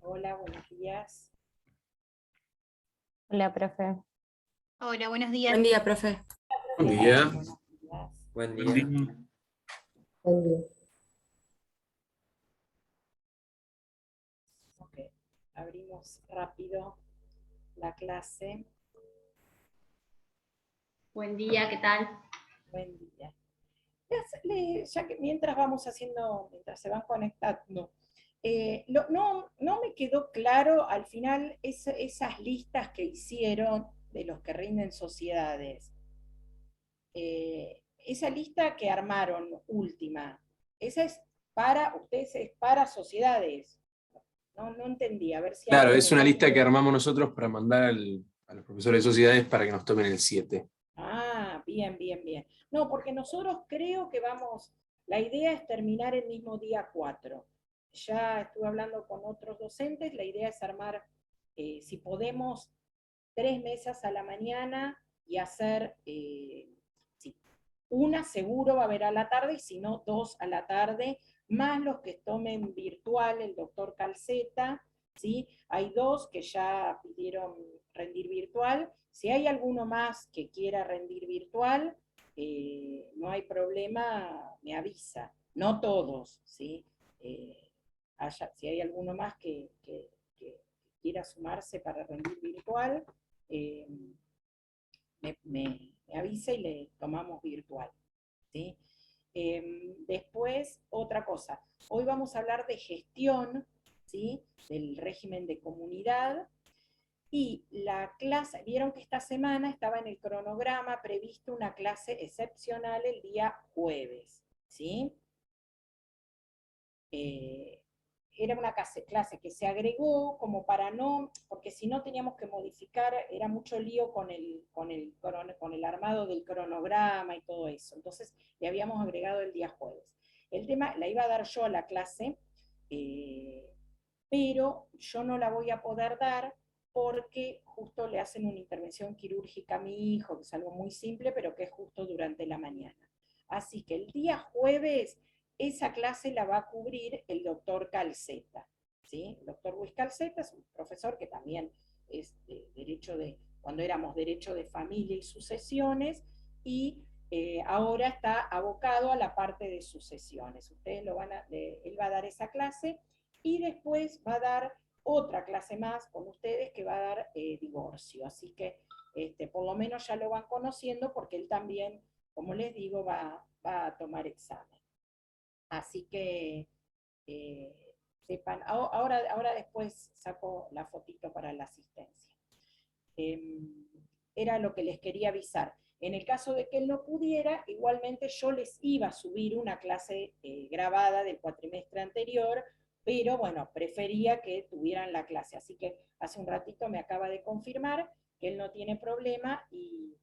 Hola, buenos días. Hola, profe. Hola, buenos días. Buen día, profe. Buen día. Buenos días. Buen Buen día. día. Buen día. Ok, abrimos rápido la clase. Buen día, ¿qué tal? Buen día. Ya que mientras se van conectando, no me quedó claro al final esas listas que hicieron de los que rinden sociedades. Esa lista que armaron última, esa es ustedes es para sociedades. No entendí, a ver si Claro, alguien es me una da. lista que armamos nosotros para mandar a los profesores de sociedades para que nos tomen el 7. Ah, bien, bien, bien. No, porque nosotros creo que la idea es terminar el mismo día 4. Ya estuve hablando con otros docentes, la idea es armar, si podemos, 3 mesas a la mañana y hacer, sí, una seguro va a haber a la tarde y si no, 2 a la tarde, más los que tomen virtual, el doctor Calceta, ¿sí? Hay 2 que ya pidieron rendir virtual. Si hay alguno más que quiera rendir virtual, no hay problema, me avisa. No todos, ¿sí? Si hay alguno más que quiera sumarse para rendir virtual, eh, me avisa y le tomamos virtual, ¿sí? Después, otra cosa. Hoy vamos a hablar de gestión, ¿sí? Del régimen de comunidad. Y la clase, vieron que esta semana estaba en el cronograma previsto una clase excepcional el día jueves, ¿sí? Era una clase que se agregó como para no, porque si no teníamos que modificar, era mucho lío con el armado del cronograma y todo eso. Entonces le habíamos agregado el día jueves. El tema, la iba a dar yo a la clase, pero yo no la voy a poder dar porque justo le hacen una intervención quirúrgica a mi hijo, que es algo muy simple, pero que es justo durante la mañana. Así que el día jueves esa clase la va a cubrir el doctor Calceta, ¿sí? El doctor Luis Calceta es un profesor que también es cuando éramos derecho de familia y sucesiones, y ahora está abocado a la parte de sucesiones. Él va a dar esa clase y después va a dar otra clase más con ustedes que va a dar divorcio. Así que por lo menos ya lo van conociendo porque él también, como les digo, va a tomar examen. Así que sepan, ahora después saco la fotito para la asistencia. Era lo que les quería avisar. En el caso de que él no pudiera, igualmente yo les iba a subir una clase grabada del cuatrimestre anterior, pero bueno, prefería que tuvieran la clase. Así que hace un ratito me acaba de confirmar que él no tiene problema y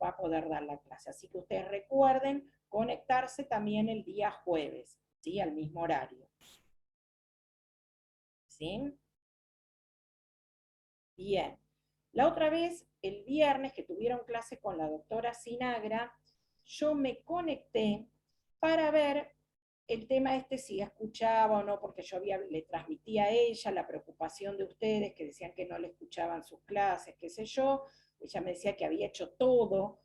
va a poder dar la clase. Así que ustedes recuerden conectarse también el día jueves, ¿sí? Al mismo horario. ¿Sí? Bien. La otra vez, el viernes que tuvieron clase con la doctora Sinagra, yo me conecté para ver el tema si escuchaba o no, porque le transmitía a ella la preocupación de ustedes, que decían que no le escuchaban sus clases, qué sé yo. Ella me decía que había hecho todo,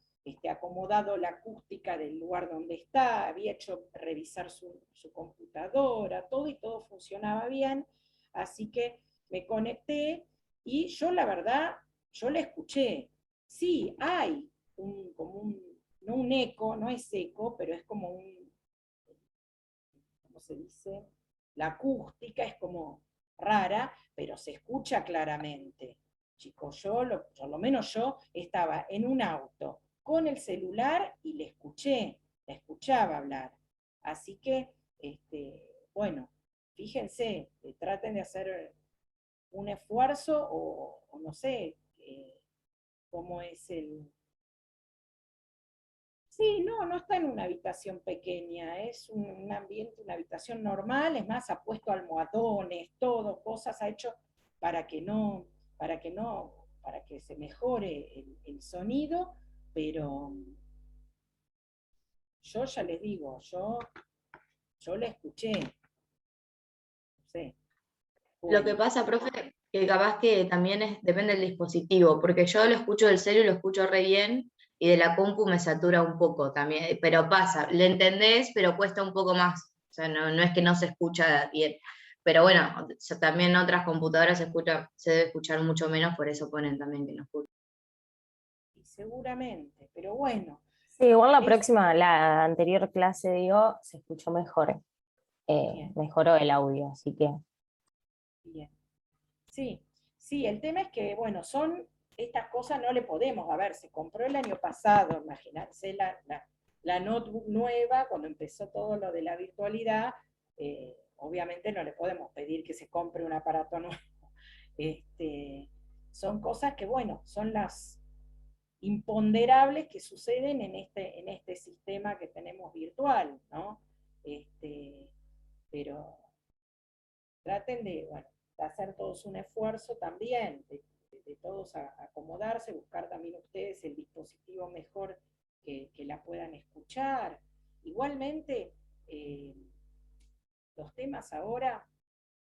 acomodado la acústica del lugar donde está, había hecho revisar su computadora, todo y todo funcionaba bien. Así que me conecté y yo la verdad, yo la escuché. Sí, hay no un eco, no es eco, pero es como ¿cómo se dice? La acústica es como rara, pero se escucha claramente. Chicos, por lo menos yo estaba en un auto con el celular y la escuchaba hablar. Así que, bueno, fíjense, traten de hacer un esfuerzo o no sé cómo es el... Sí, no está en una habitación pequeña, es un ambiente, una habitación normal, es más, ha puesto almohadones, todo, cosas ha hecho para que no, para que se mejore el sonido, pero yo ya les digo, yo la escuché, no sé. Lo que pasa, profe, que capaz que también depende del dispositivo, porque yo lo escucho del celu y lo escucho re bien, y de la compu me satura un poco también, pero pasa, le entendés, pero cuesta un poco más. O sea, no es que no se escucha bien. Pero bueno, también otras computadoras se debe escuchar mucho menos, por eso ponen también que no escucha. Y seguramente, pero bueno, Sí, igual la es próxima, la anterior clase, digo, se escuchó mejor, bien, mejoró el audio, así que bien. Sí, sí, el tema es que, bueno, estas cosas no le podemos, a ver, se compró el año pasado, imagínense la notebook nueva, cuando empezó todo lo de la virtualidad, obviamente no le podemos pedir que se compre un aparato nuevo. Este, son cosas que, bueno, son las imponderables que suceden en este sistema que tenemos virtual, ¿no? Pero traten de, bueno, de hacer todos un esfuerzo también, de todos acomodarse, buscar también ustedes el dispositivo mejor que la puedan escuchar. Igualmente, los temas ahora,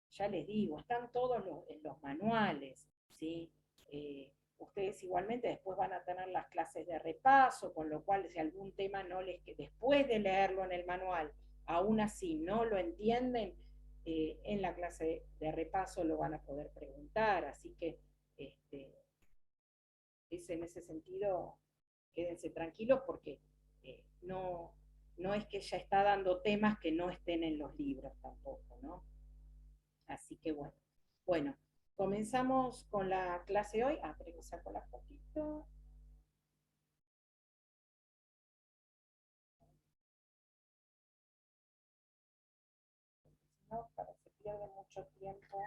ya les digo, están todos en los manuales, ¿sí? Ustedes igualmente después van a tener las clases de repaso, con lo cual si algún tema no les, después de leerlo en el manual, aún así no lo entienden, en la clase de repaso lo van a poder preguntar, así que en ese sentido quédense tranquilos porque no es que ella está dando temas que no estén en los libros tampoco, ¿no? Así que bueno, comenzamos con la clase de hoy. Pero que saco la fotito. No, para que se pierde mucho tiempo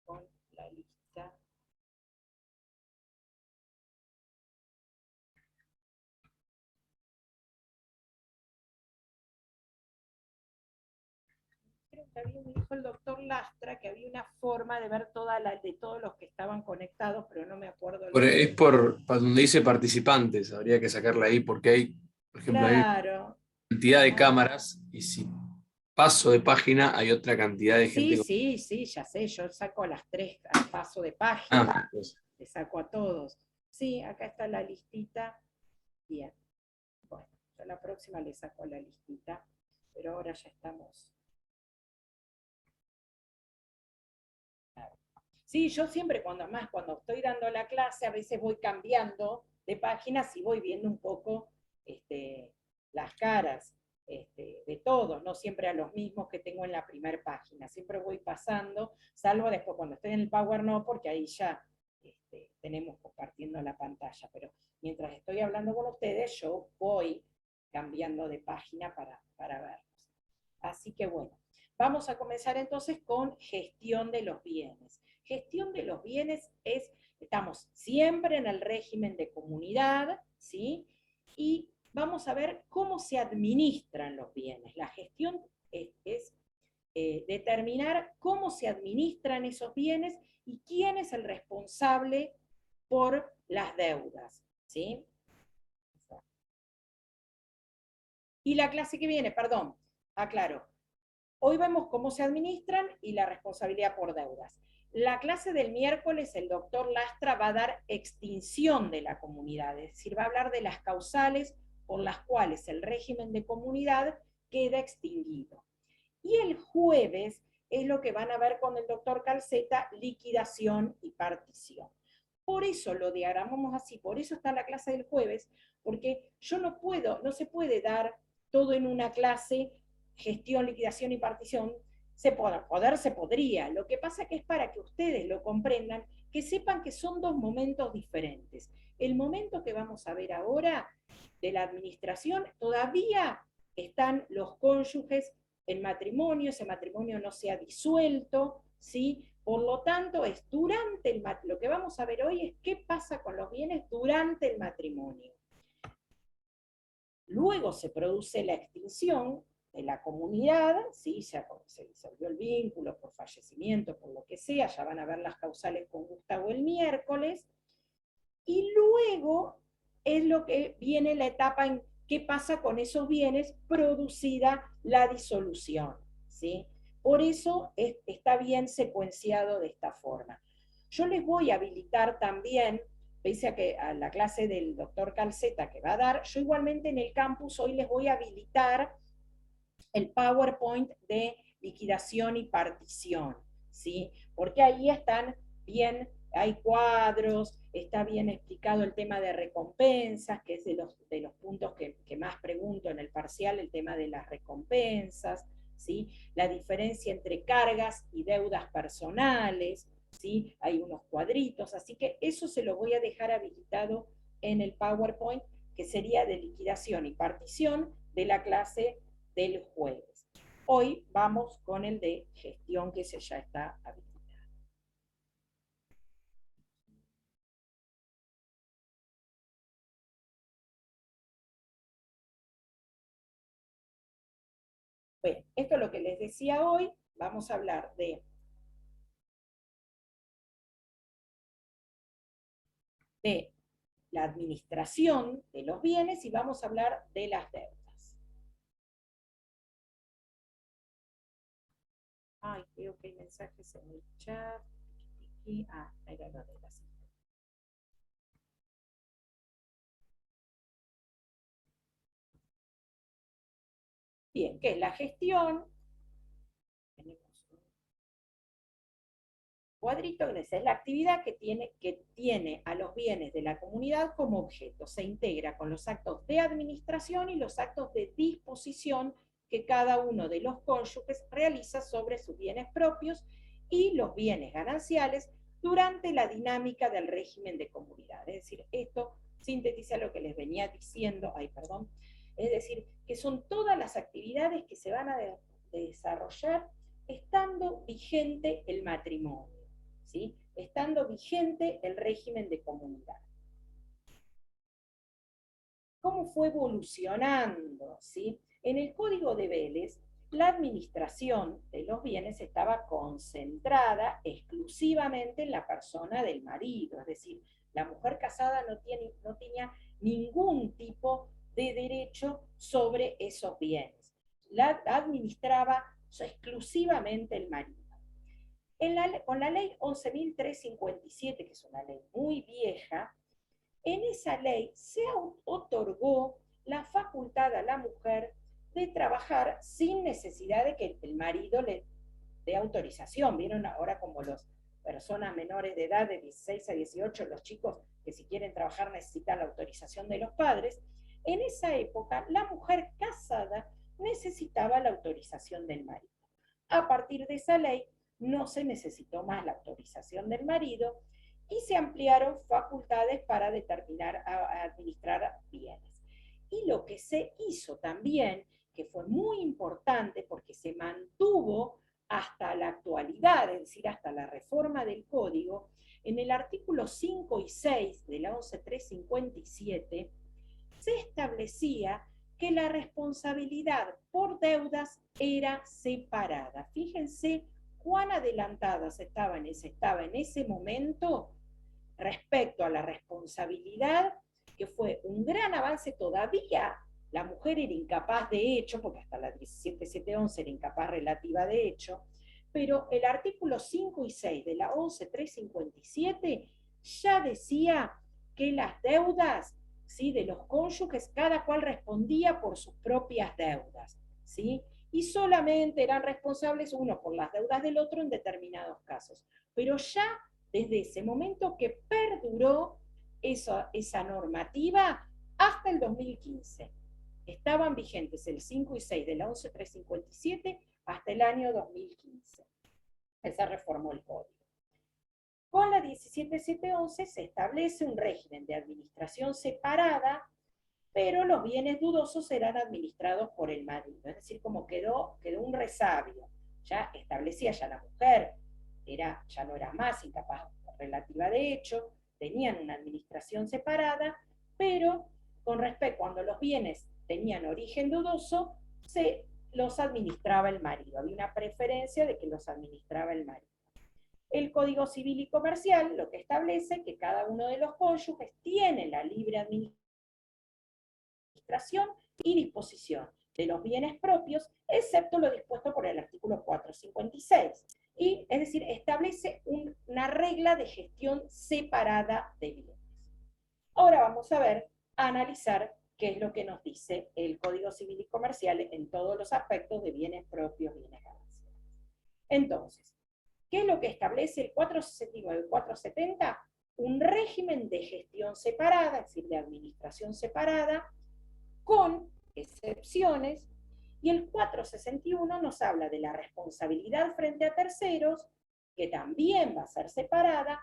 con la lista. Creo que me dijo el doctor Lastra que había una forma de ver de todos los que estaban conectados, pero no me acuerdo. Es por donde dice participantes, habría que sacarla ahí porque hay, por ejemplo, hay Claro. cantidad de cámaras y si paso de página hay otra cantidad de gente. Sí, ya sé, yo saco a las 3 al paso de página, Pues, le saco a todos. Sí, acá está la listita. Bien, bueno, yo la próxima le saco la listita, pero ahora ya estamos. Sí, yo siempre cuando estoy dando la clase, a veces voy cambiando de páginas y voy viendo un poco las caras de todos, no siempre a los mismos que tengo en la primera página, siempre voy pasando, salvo después cuando estoy en el Power no, porque ahí ya tenemos compartiendo la pantalla, pero mientras estoy hablando con ustedes, yo voy cambiando de página para verlos. Así que bueno, vamos a comenzar entonces con gestión de los bienes. Gestión de los bienes estamos siempre en el régimen de comunidad, ¿sí? Y vamos a ver cómo se administran los bienes. La gestión es determinar cómo se administran esos bienes y quién es el responsable por las deudas, ¿sí? Y la clase que viene, perdón, aclaro, hoy vemos cómo se administran y la responsabilidad por deudas. La clase del miércoles, el doctor Lastra va a dar extinción de la comunidad, es decir, va a hablar de las causales por las cuales el régimen de comunidad queda extinguido. Y el jueves es lo que van a ver con el doctor Calceta, liquidación y partición. Por eso lo diagramamos así, por eso está la clase del jueves, porque yo no se puede dar todo en una clase, gestión, liquidación y partición. Se podría. Lo que pasa que es para que ustedes lo comprendan, que sepan que son dos momentos diferentes. El momento que vamos a ver ahora de la administración, todavía están los cónyuges en matrimonio, ese matrimonio no se ha disuelto, ¿sí? Por lo tanto, es durante lo que vamos a ver hoy es qué pasa con los bienes durante el matrimonio. Luego se produce la extinción de la comunidad, ¿sí? Se disolvió el vínculo por fallecimiento, por lo que sea, ya van a ver las causales con Gustavo el miércoles, y luego es lo que viene la etapa en qué pasa con esos bienes producida la disolución, ¿sí? Por eso está bien secuenciado de esta forma. Yo les voy a habilitar también, pese a que a la clase del doctor Calceta que va a dar, yo igualmente en el campus hoy les voy a habilitar el PowerPoint de liquidación y partición, ¿sí? Porque ahí están bien, hay cuadros, está bien explicado el tema de recompensas, que es de los puntos que más pregunto en el parcial, el tema de las recompensas, ¿sí? La diferencia entre cargas y deudas personales, ¿sí? Hay unos cuadritos, así que eso se lo voy a dejar habilitado en el PowerPoint, que sería de liquidación y partición de la clase del jueves. Hoy vamos con el de gestión, que ese ya está habilitado. Bueno, esto es lo que les decía hoy. Vamos a hablar de la administración de los bienes y vamos a hablar de las deudas. Ay, veo que hay mensajes en el chat. Era lo de las. Bien, ¿qué es la gestión? Tenemos un cuadrito, que es la actividad que tiene a los bienes de la comunidad como objeto. Se integra con los actos de administración y los actos de disposición que cada uno de los cónyuges realiza sobre sus bienes propios y los bienes gananciales durante la dinámica del régimen de comunidad. Es decir, esto sintetiza lo que les venía diciendo, es decir, que son todas las actividades que se van a desarrollar estando vigente el matrimonio, ¿sí? Estando vigente el régimen de comunidad. ¿Cómo fue evolucionando? ¿Sí? En el Código de Vélez, la administración de los bienes estaba concentrada exclusivamente en la persona del marido, es decir, la mujer casada no tenía ningún tipo de derecho sobre esos bienes. La administraba exclusivamente el marido. Con la ley 11.357, que es una ley muy vieja, en esa ley se otorgó la facultad a la mujer de trabajar sin necesidad de que el marido le dé autorización. Vieron ahora como las personas menores de edad de 16 a 18, los chicos que si quieren trabajar necesitan la autorización de los padres. En esa época la mujer casada necesitaba la autorización del marido. A partir de esa ley no se necesitó más la autorización del marido y se ampliaron facultades para determinar, administrar bienes. Y lo que se hizo también, que fue muy importante porque se mantuvo hasta la actualidad, es decir, hasta la reforma del Código, en el artículo 5 y 6 de la 11.357, se establecía que la responsabilidad por deudas era separada. Fíjense cuán adelantadas estaba en ese momento respecto a la responsabilidad, que fue un gran avance todavía. La mujer era incapaz de hecho, porque hasta la 17.711 era incapaz relativa de hecho, pero el artículo 5 y 6 de la 11.357 ya decía que las deudas, ¿sí?, de los cónyuges, cada cual respondía por sus propias deudas, ¿sí? Y solamente eran responsables uno por las deudas del otro en determinados casos. Pero ya desde ese momento que perduró esa normativa hasta el 2015. Estaban vigentes el 5 y 6 de la 11.357 hasta el año 2015. Se reformó el código. Con la 17.711 se establece un régimen de administración separada, pero los bienes dudosos serán administrados por el marido. Es decir, como quedó un resabio. Ya establecía, ya la mujer ya no era más incapaz relativa de hecho, tenían una administración separada, pero con respecto, cuando los bienes tenían origen dudoso, los administraba el marido. Había una preferencia de que los administraba el marido. El Código Civil y Comercial lo que establece que cada uno de los cónyuges tiene la libre administración y disposición de los bienes propios, excepto lo dispuesto por el artículo 456. Y, es decir, establece una regla de gestión separada de bienes. Ahora vamos a ver, a analizar qué es lo que nos dice el Código Civil y Comercial en todos los aspectos de bienes propios, bienes gananciales. Entonces, ¿qué es lo que establece el 469 y 470? Un régimen de gestión separada, es decir, de administración separada, con excepciones, y el 461 nos habla de la responsabilidad frente a terceros, que también va a ser separada,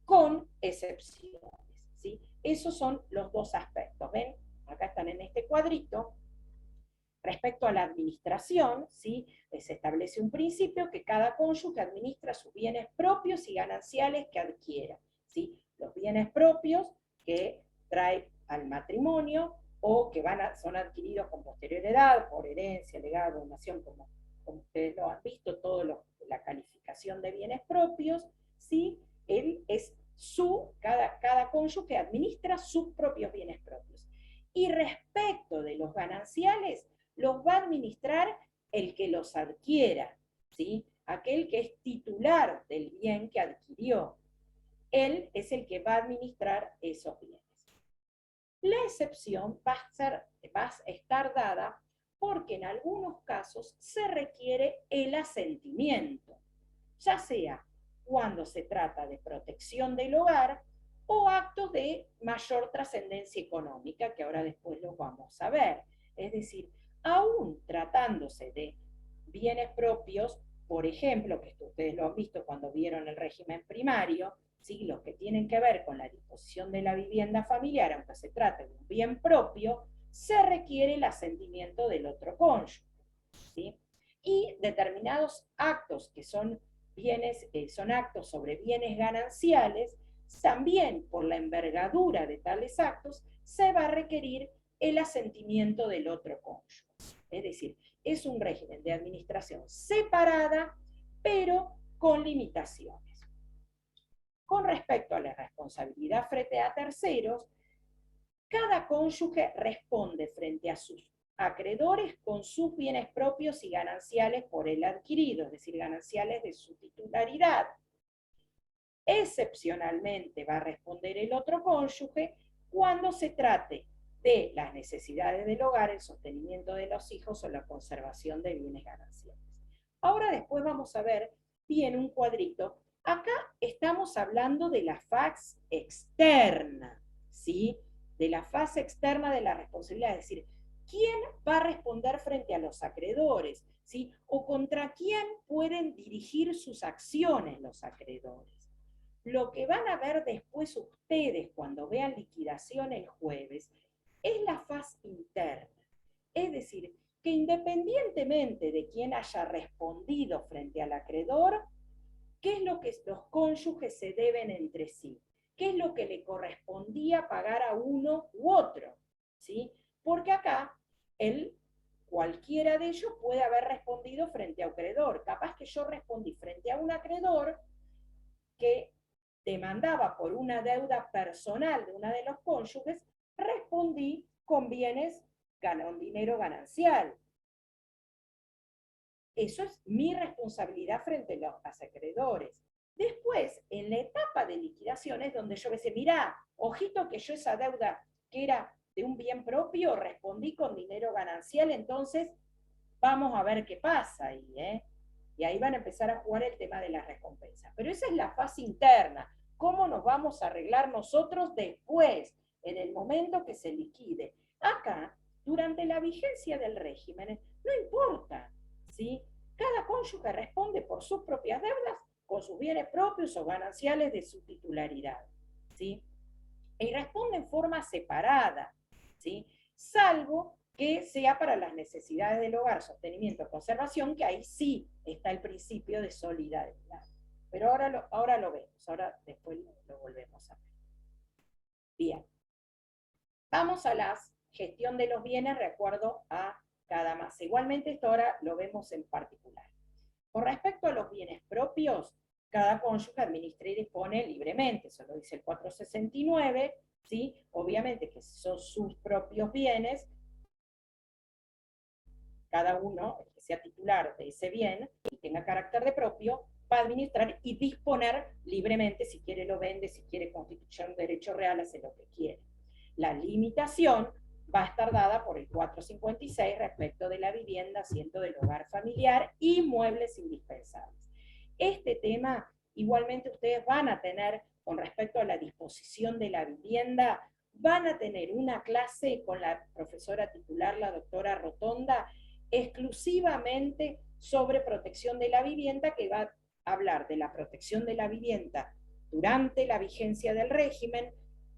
con excepciones, ¿sí? Esos son los dos aspectos, ¿ven? Acá están en este cuadrito. Respecto a la administración, ¿sí? Se establece un principio que cada cónyuge administra sus bienes propios y gananciales que adquiera, ¿sí? Los bienes propios que trae al matrimonio o que son adquiridos con posterior edad, por herencia, legado, donación, como ustedes lo han visto, la calificación de bienes propios, ¿sí? Cada cónyuge administra sus propios bienes propios. Y respecto de los gananciales, los va a administrar el que los adquiera, ¿sí? Aquel que es titular del bien que adquirió. Él es el que va a administrar esos bienes. La excepción va a estar dada porque en algunos casos se requiere el asentimiento, ya sea cuando se trata de protección del hogar o actos de mayor trascendencia económica, que ahora después los vamos a ver. Es decir, aún tratándose de bienes propios, por ejemplo, que ustedes lo han visto cuando vieron el régimen primario, ¿sí? Los que tienen que ver con la disposición de la vivienda familiar, aunque se trate de un bien propio, se requiere el asentimiento del otro cónyuge, ¿sí? Y determinados actos que son actos sobre bienes gananciales, también por la envergadura de tales actos, se va a requerir el asentimiento del otro cónyuge. Es decir, es un régimen de administración separada, pero con limitaciones. Con respecto a la responsabilidad frente a terceros, cada cónyuge responde frente a sus acreedores con sus bienes propios y gananciales por él adquirido, es decir, gananciales de su titularidad. Excepcionalmente va a responder el otro cónyuge cuando se trate de las necesidades del hogar, el sostenimiento de los hijos o la conservación de bienes gananciales. Ahora después vamos a ver bien un cuadrito. Acá estamos hablando de la faz externa, ¿sí? De la faz externa de la responsabilidad, es decir, ¿quién va a responder frente a los acreedores? ¿Sí? O contra quién pueden dirigir sus acciones los acreedores. Lo que van a ver después ustedes cuando vean liquidación el jueves es la faz interna. Es decir, que independientemente de quién haya respondido frente al acreedor, ¿qué es lo que los cónyuges se deben entre sí? ¿Qué es lo que le correspondía pagar a uno u otro? ¿Sí? Porque acá, cualquiera de ellos puede haber respondido frente a acreedor. Capaz que yo respondí frente a un acreedor que demandaba por una deuda personal de una de los cónyuges, respondí con bienes, con dinero ganancial. Eso es mi responsabilidad frente a los acreedores. Después, en la etapa de liquidación es donde yo me dice, mirá, ojito que yo esa deuda que era de un bien propio, respondí con dinero ganancial, entonces vamos a ver qué pasa ahí, ¿eh? Y ahí van a empezar a jugar el tema de las recompensas. Pero esa es la fase interna. ¿Cómo nos vamos a arreglar nosotros después, en el momento que se liquide? Acá, durante la vigencia del régimen, no importa, ¿sí? Cada cónyuge responde por sus propias deudas con sus bienes propios o gananciales de su titularidad, ¿sí? Y responde en forma separada, ¿sí? Salvo que sea para las necesidades del hogar, sostenimiento, conservación, que ahí sí está el principio de solidaridad. Pero ahora lo vemos, ahora después lo volvemos a ver. Bien. Vamos a la gestión de los bienes de acuerdo a cada masa. Igualmente esto ahora lo vemos en particular. Con respecto a los bienes propios, cada cónyuge administra y dispone libremente, eso lo dice el 469, ¿sí? Obviamente que son sus propios bienes, cada uno, el que sea titular de ese bien y tenga carácter de propio, va a administrar y disponer libremente, si quiere lo vende, si quiere constituir un derecho real, hace lo que quiere. La limitación va a estar dada por el 456 respecto de la vivienda, asiento del hogar familiar y muebles indispensables. Este tema, igualmente ustedes van a tener, con respecto a la disposición de la vivienda, van a tener una clase con la profesora titular, la doctora Rotonda, exclusivamente sobre protección de la vivienda, que va a hablar de la protección de la vivienda durante la vigencia del régimen,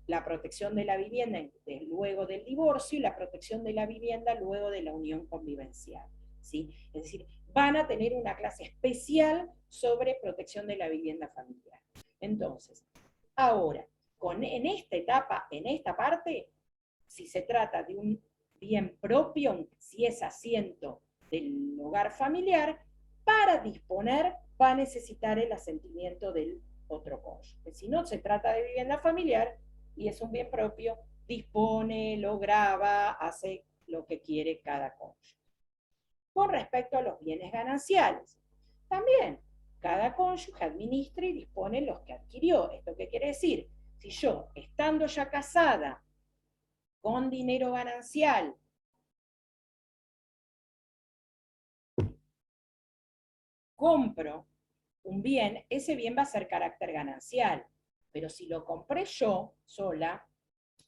la protección de la vivienda luego del divorcio y la protección de la vivienda luego de la unión convivencial, ¿sí? Es decir, van a tener una clase especial sobre protección de la vivienda familiar. Entonces, ahora, en esta etapa, en esta parte, si se trata de un bien propio, si es asiento del hogar familiar, para disponer va a necesitar el asentimiento del otro cónyuge. Si no se trata de vivienda familiar y es un bien propio, dispone, lo grava, hace lo que quiere cada cónyuge. Con respecto a los bienes gananciales, también cada cónyuge administra y dispone los que adquirió. ¿Esto qué quiere decir? Si yo, estando ya casada, con dinero ganancial, compro un bien, ese bien va a ser carácter ganancial. Pero si lo compré yo sola,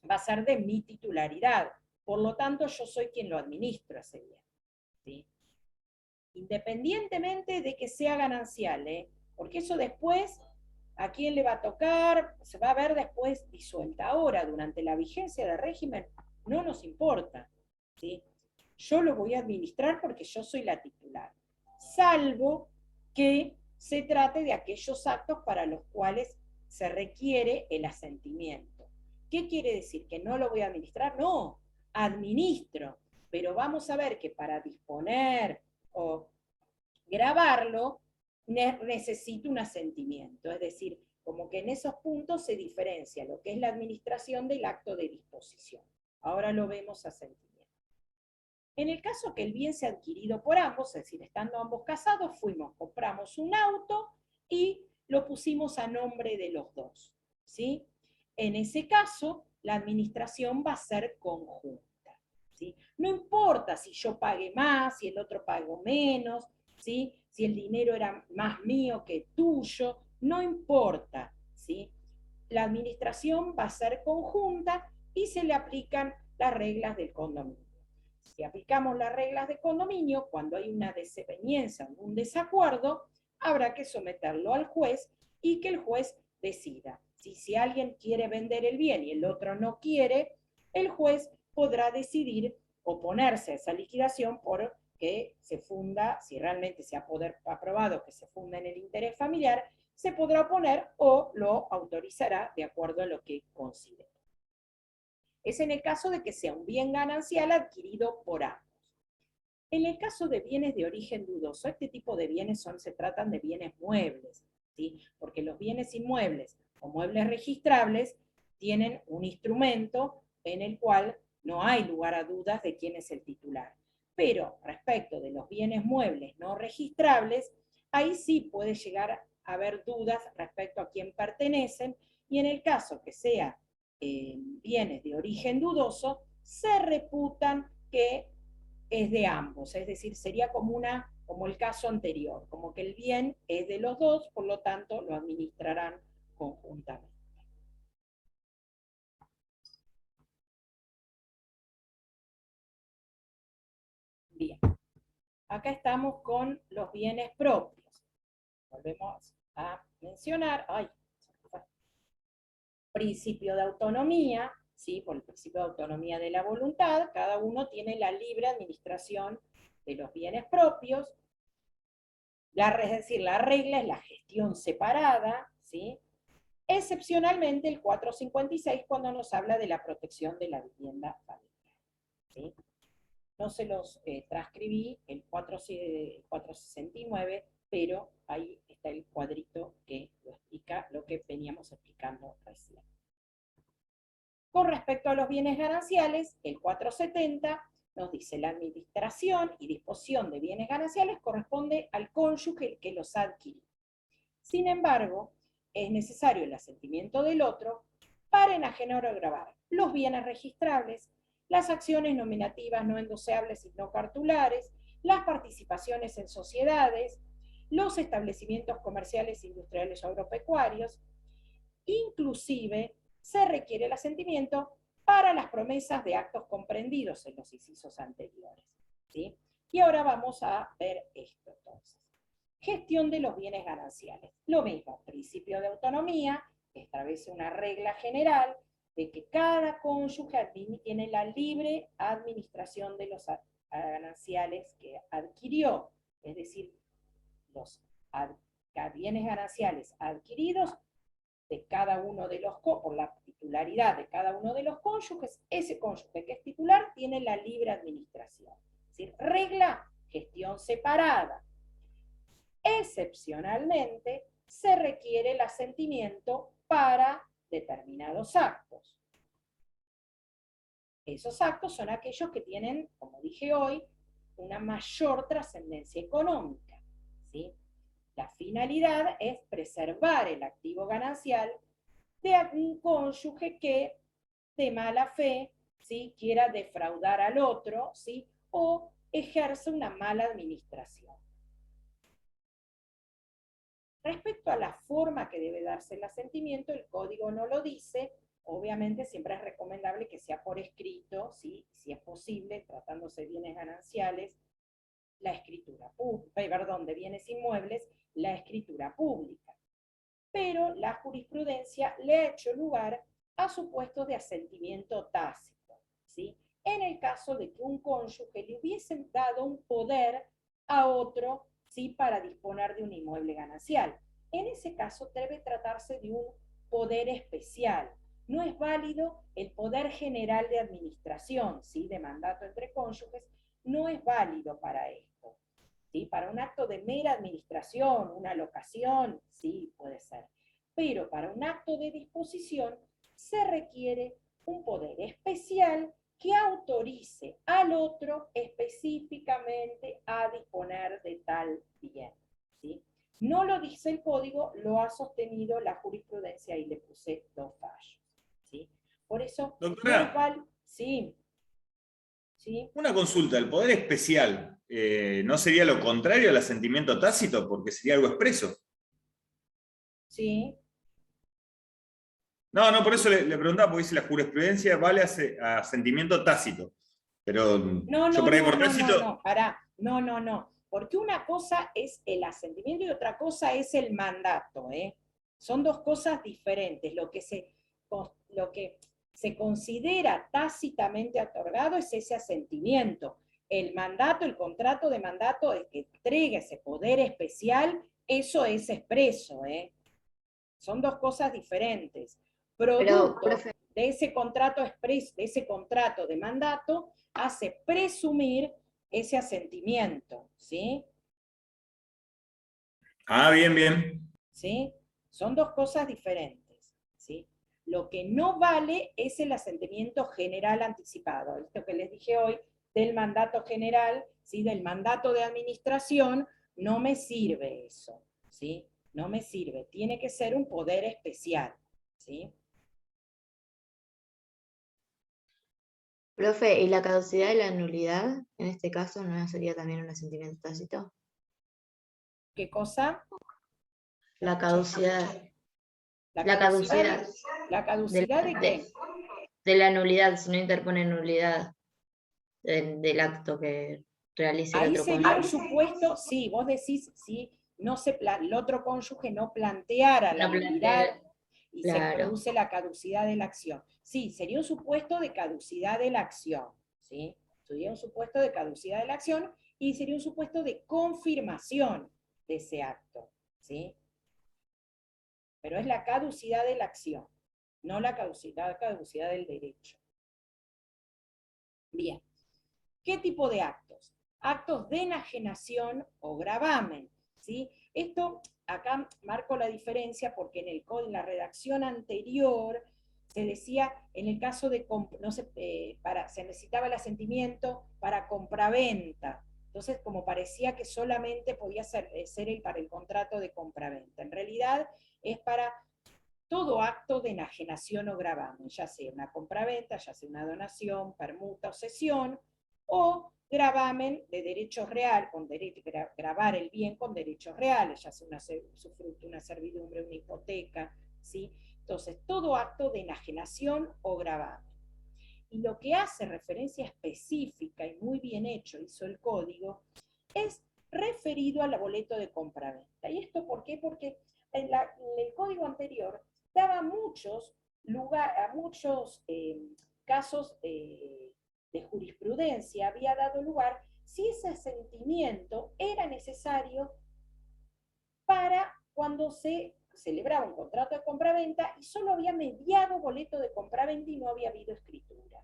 va a ser de mi titularidad. Por lo tanto, yo soy quien lo administro ese bien, ¿sí? Independientemente de que sea ganancial, porque eso después, ¿a quién le va a tocar? Se va a ver después disuelta. Ahora, durante la vigencia del régimen, no nos importa, ¿sí? Yo lo voy a administrar porque yo soy la titular, salvo que se trate de aquellos actos para los cuales se requiere el asentimiento. ¿Qué quiere decir? ¿Que no lo voy a administrar? No, administro, pero vamos a ver que para disponer o grabarlo, necesito un asentimiento, es decir, como que en esos puntos se diferencia lo que es la administración del acto de disposición. Ahora lo vemos asentimiento. En el caso que el bien sea adquirido por ambos, es decir, estando ambos casados, compramos un auto y lo pusimos a nombre de los dos, ¿sí? En ese caso, la administración va a ser conjunta, ¿sí? No importa si yo pagué más, si el otro pagó menos, ¿sí? Si el dinero era más mío que tuyo, no importa, ¿sí? La administración va a ser conjunta y se le aplican las reglas del condominio. Si aplicamos las reglas de condominio, cuando hay una desaveniencia, un desacuerdo, habrá que someterlo al juez y que el juez decida. Si alguien quiere vender el bien y el otro no quiere, el juez podrá decidir oponerse a esa liquidación porque se funda, si realmente se ha aprobado que se funda en el interés familiar, se podrá oponer o lo autorizará de acuerdo a lo que considere. Es en el caso de que sea un bien ganancial adquirido por ambos. En el caso de bienes de origen dudoso, este tipo de bienes se tratan de bienes muebles, ¿sí? Porque los bienes inmuebles o muebles registrables tienen un instrumento en el cual no hay lugar a dudas de quién es el titular. Pero respecto de los bienes muebles no registrables, ahí sí puede llegar a haber dudas respecto a quién pertenecen, y en el caso que sea bienes de origen dudoso, se reputan que es de ambos, es decir, sería como el caso anterior, como que el bien es de los dos, por lo tanto lo administrarán conjuntamente. Bien, acá estamos con los bienes propios. Volvemos a mencionar, principio de autonomía, ¿sí? Por el principio de autonomía de la voluntad, cada uno tiene la libre administración de los bienes propios. Es decir, la regla es la gestión separada, ¿sí? Excepcionalmente el 456 cuando nos habla de la protección de la vivienda familiar, ¿sí? No se los transcribí, el 469, pero ahí está el cuadrito que lo explica lo que veníamos explicando recién. Con respecto a los bienes gananciales, el 470 nos dice, la administración y disposición de bienes gananciales corresponde al cónyuge que los ha adquirido. Sin embargo, es necesario el asentimiento del otro para enajenar o gravar los bienes registrables, las acciones nominativas no endoseables y no cartulares, las participaciones en sociedades, los establecimientos comerciales, industriales o agropecuarios. Inclusive se requiere el asentimiento para las promesas de actos comprendidos en los incisos anteriores, ¿sí? Y ahora vamos a ver esto entonces. Gestión de los bienes gananciales. Lo mismo, principio de autonomía, establece una regla general de que cada cónyuge tiene la libre administración de los gananciales que adquirió, es decir, los bienes gananciales adquiridos de cada uno de los, por la titularidad de cada uno de los cónyuges, ese cónyuge que es titular tiene la libre administración. Es decir, regla, gestión separada. Excepcionalmente, se requiere el asentimiento para determinados actos. Esos actos son aquellos que tienen, como dije hoy, una mayor trascendencia económica, ¿sí? La finalidad es preservar el activo ganancial de un cónyuge que, de mala fe, ¿sí?, quiera defraudar al otro, ¿sí?, o ejerce una mala administración. Respecto a la forma que debe darse el asentimiento, el código no lo dice. Obviamente siempre es recomendable que sea por escrito, ¿sí?, si es posible, tratándose de bienes gananciales, la escritura de bienes inmuebles, la escritura pública. Pero la jurisprudencia le ha hecho lugar a supuestos de asentimiento tácito, ¿sí?, en el caso de que un cónyuge le hubiesen dado un poder a otro, ¿sí?, para disponer de un inmueble ganancial. En ese caso debe tratarse de un poder especial. No es válido el poder general de administración, ¿sí?, de mandato entre cónyuges, no es válido para esto, ¿sí? Para un acto de mera administración, una locación, sí, puede ser. Pero para un acto de disposición se requiere un poder especial que autorice al otro específicamente a disponer de tal bien, ¿sí? No lo dice el código, lo ha sostenido la jurisprudencia y le puse 2 fallos, ¿sí? Por eso, doctora, sí. ¿Sí? Una consulta, ¿el poder especial no sería lo contrario al asentimiento tácito porque sería algo expreso? Sí. No, por eso le preguntaba, porque dice la jurisprudencia vale a asentimiento tácito. Pero yo por ahí por tácito... No, porque una cosa es el asentimiento y otra cosa es el mandato, ¿eh? Son 2 cosas diferentes. Lo que se considera tácitamente otorgado es ese asentimiento. El mandato, el contrato de mandato, el que entrega ese poder especial, eso es expreso, ¿eh? Son 2 cosas diferentes. Producto de ese contrato expreso, de ese contrato de mandato, hace presumir ese asentimiento, ¿sí? Ah, bien. ¿Sí? Son 2 cosas diferentes, ¿sí? Lo que no vale es el asentimiento general anticipado. Esto que les dije hoy del mandato general, ¿sí?, del mandato de administración, no me sirve eso, ¿sí? No me sirve. Tiene que ser un poder especial, ¿sí? Profe, ¿y la caducidad y la nulidad? En este caso, ¿no sería también un asentimiento tácito? ¿Qué cosa? La caducidad. ¿La caducidad de qué? De la nulidad, si no interpone nulidad del acto que realice el Ahí otro sería un cónyuge. supuesto, sí, vos decís, si no el otro cónyuge no planteara la nulidad y se produce la caducidad de la acción. Sí, sería un supuesto de caducidad de la acción, ¿sí? Sería un supuesto de caducidad de la acción y sería un supuesto de confirmación de ese acto, ¿sí? Pero es la caducidad de la acción, no la caducidad del derecho. Bien. ¿Qué tipo de actos? Actos de enajenación o gravamen, ¿sí? Esto, acá marco la diferencia porque en la redacción anterior se decía, en el caso de, no sé, se necesitaba el asentimiento para compraventa. Entonces, como parecía que solamente podía ser para el contrato de compraventa. En realidad, es para todo acto de enajenación o gravamen, ya sea una compraventa, ya sea una donación, permuta o cesión, o gravamen de derechos reales, con derecho a gravar el bien con derechos reales, ya sea una usufructo, una servidumbre, una hipoteca, ¿sí? Entonces, todo acto de enajenación o gravamen. Y lo que hace referencia específica y muy bien hecho, hizo el código, es referido al boleto de compraventa. ¿Y esto por qué? Porque en el código anterior daba muchos casos de jurisprudencia, había dado lugar si ese asentimiento era necesario para cuando se celebraba un contrato de compraventa y solo había mediado boleto de compraventa y no había habido escritura.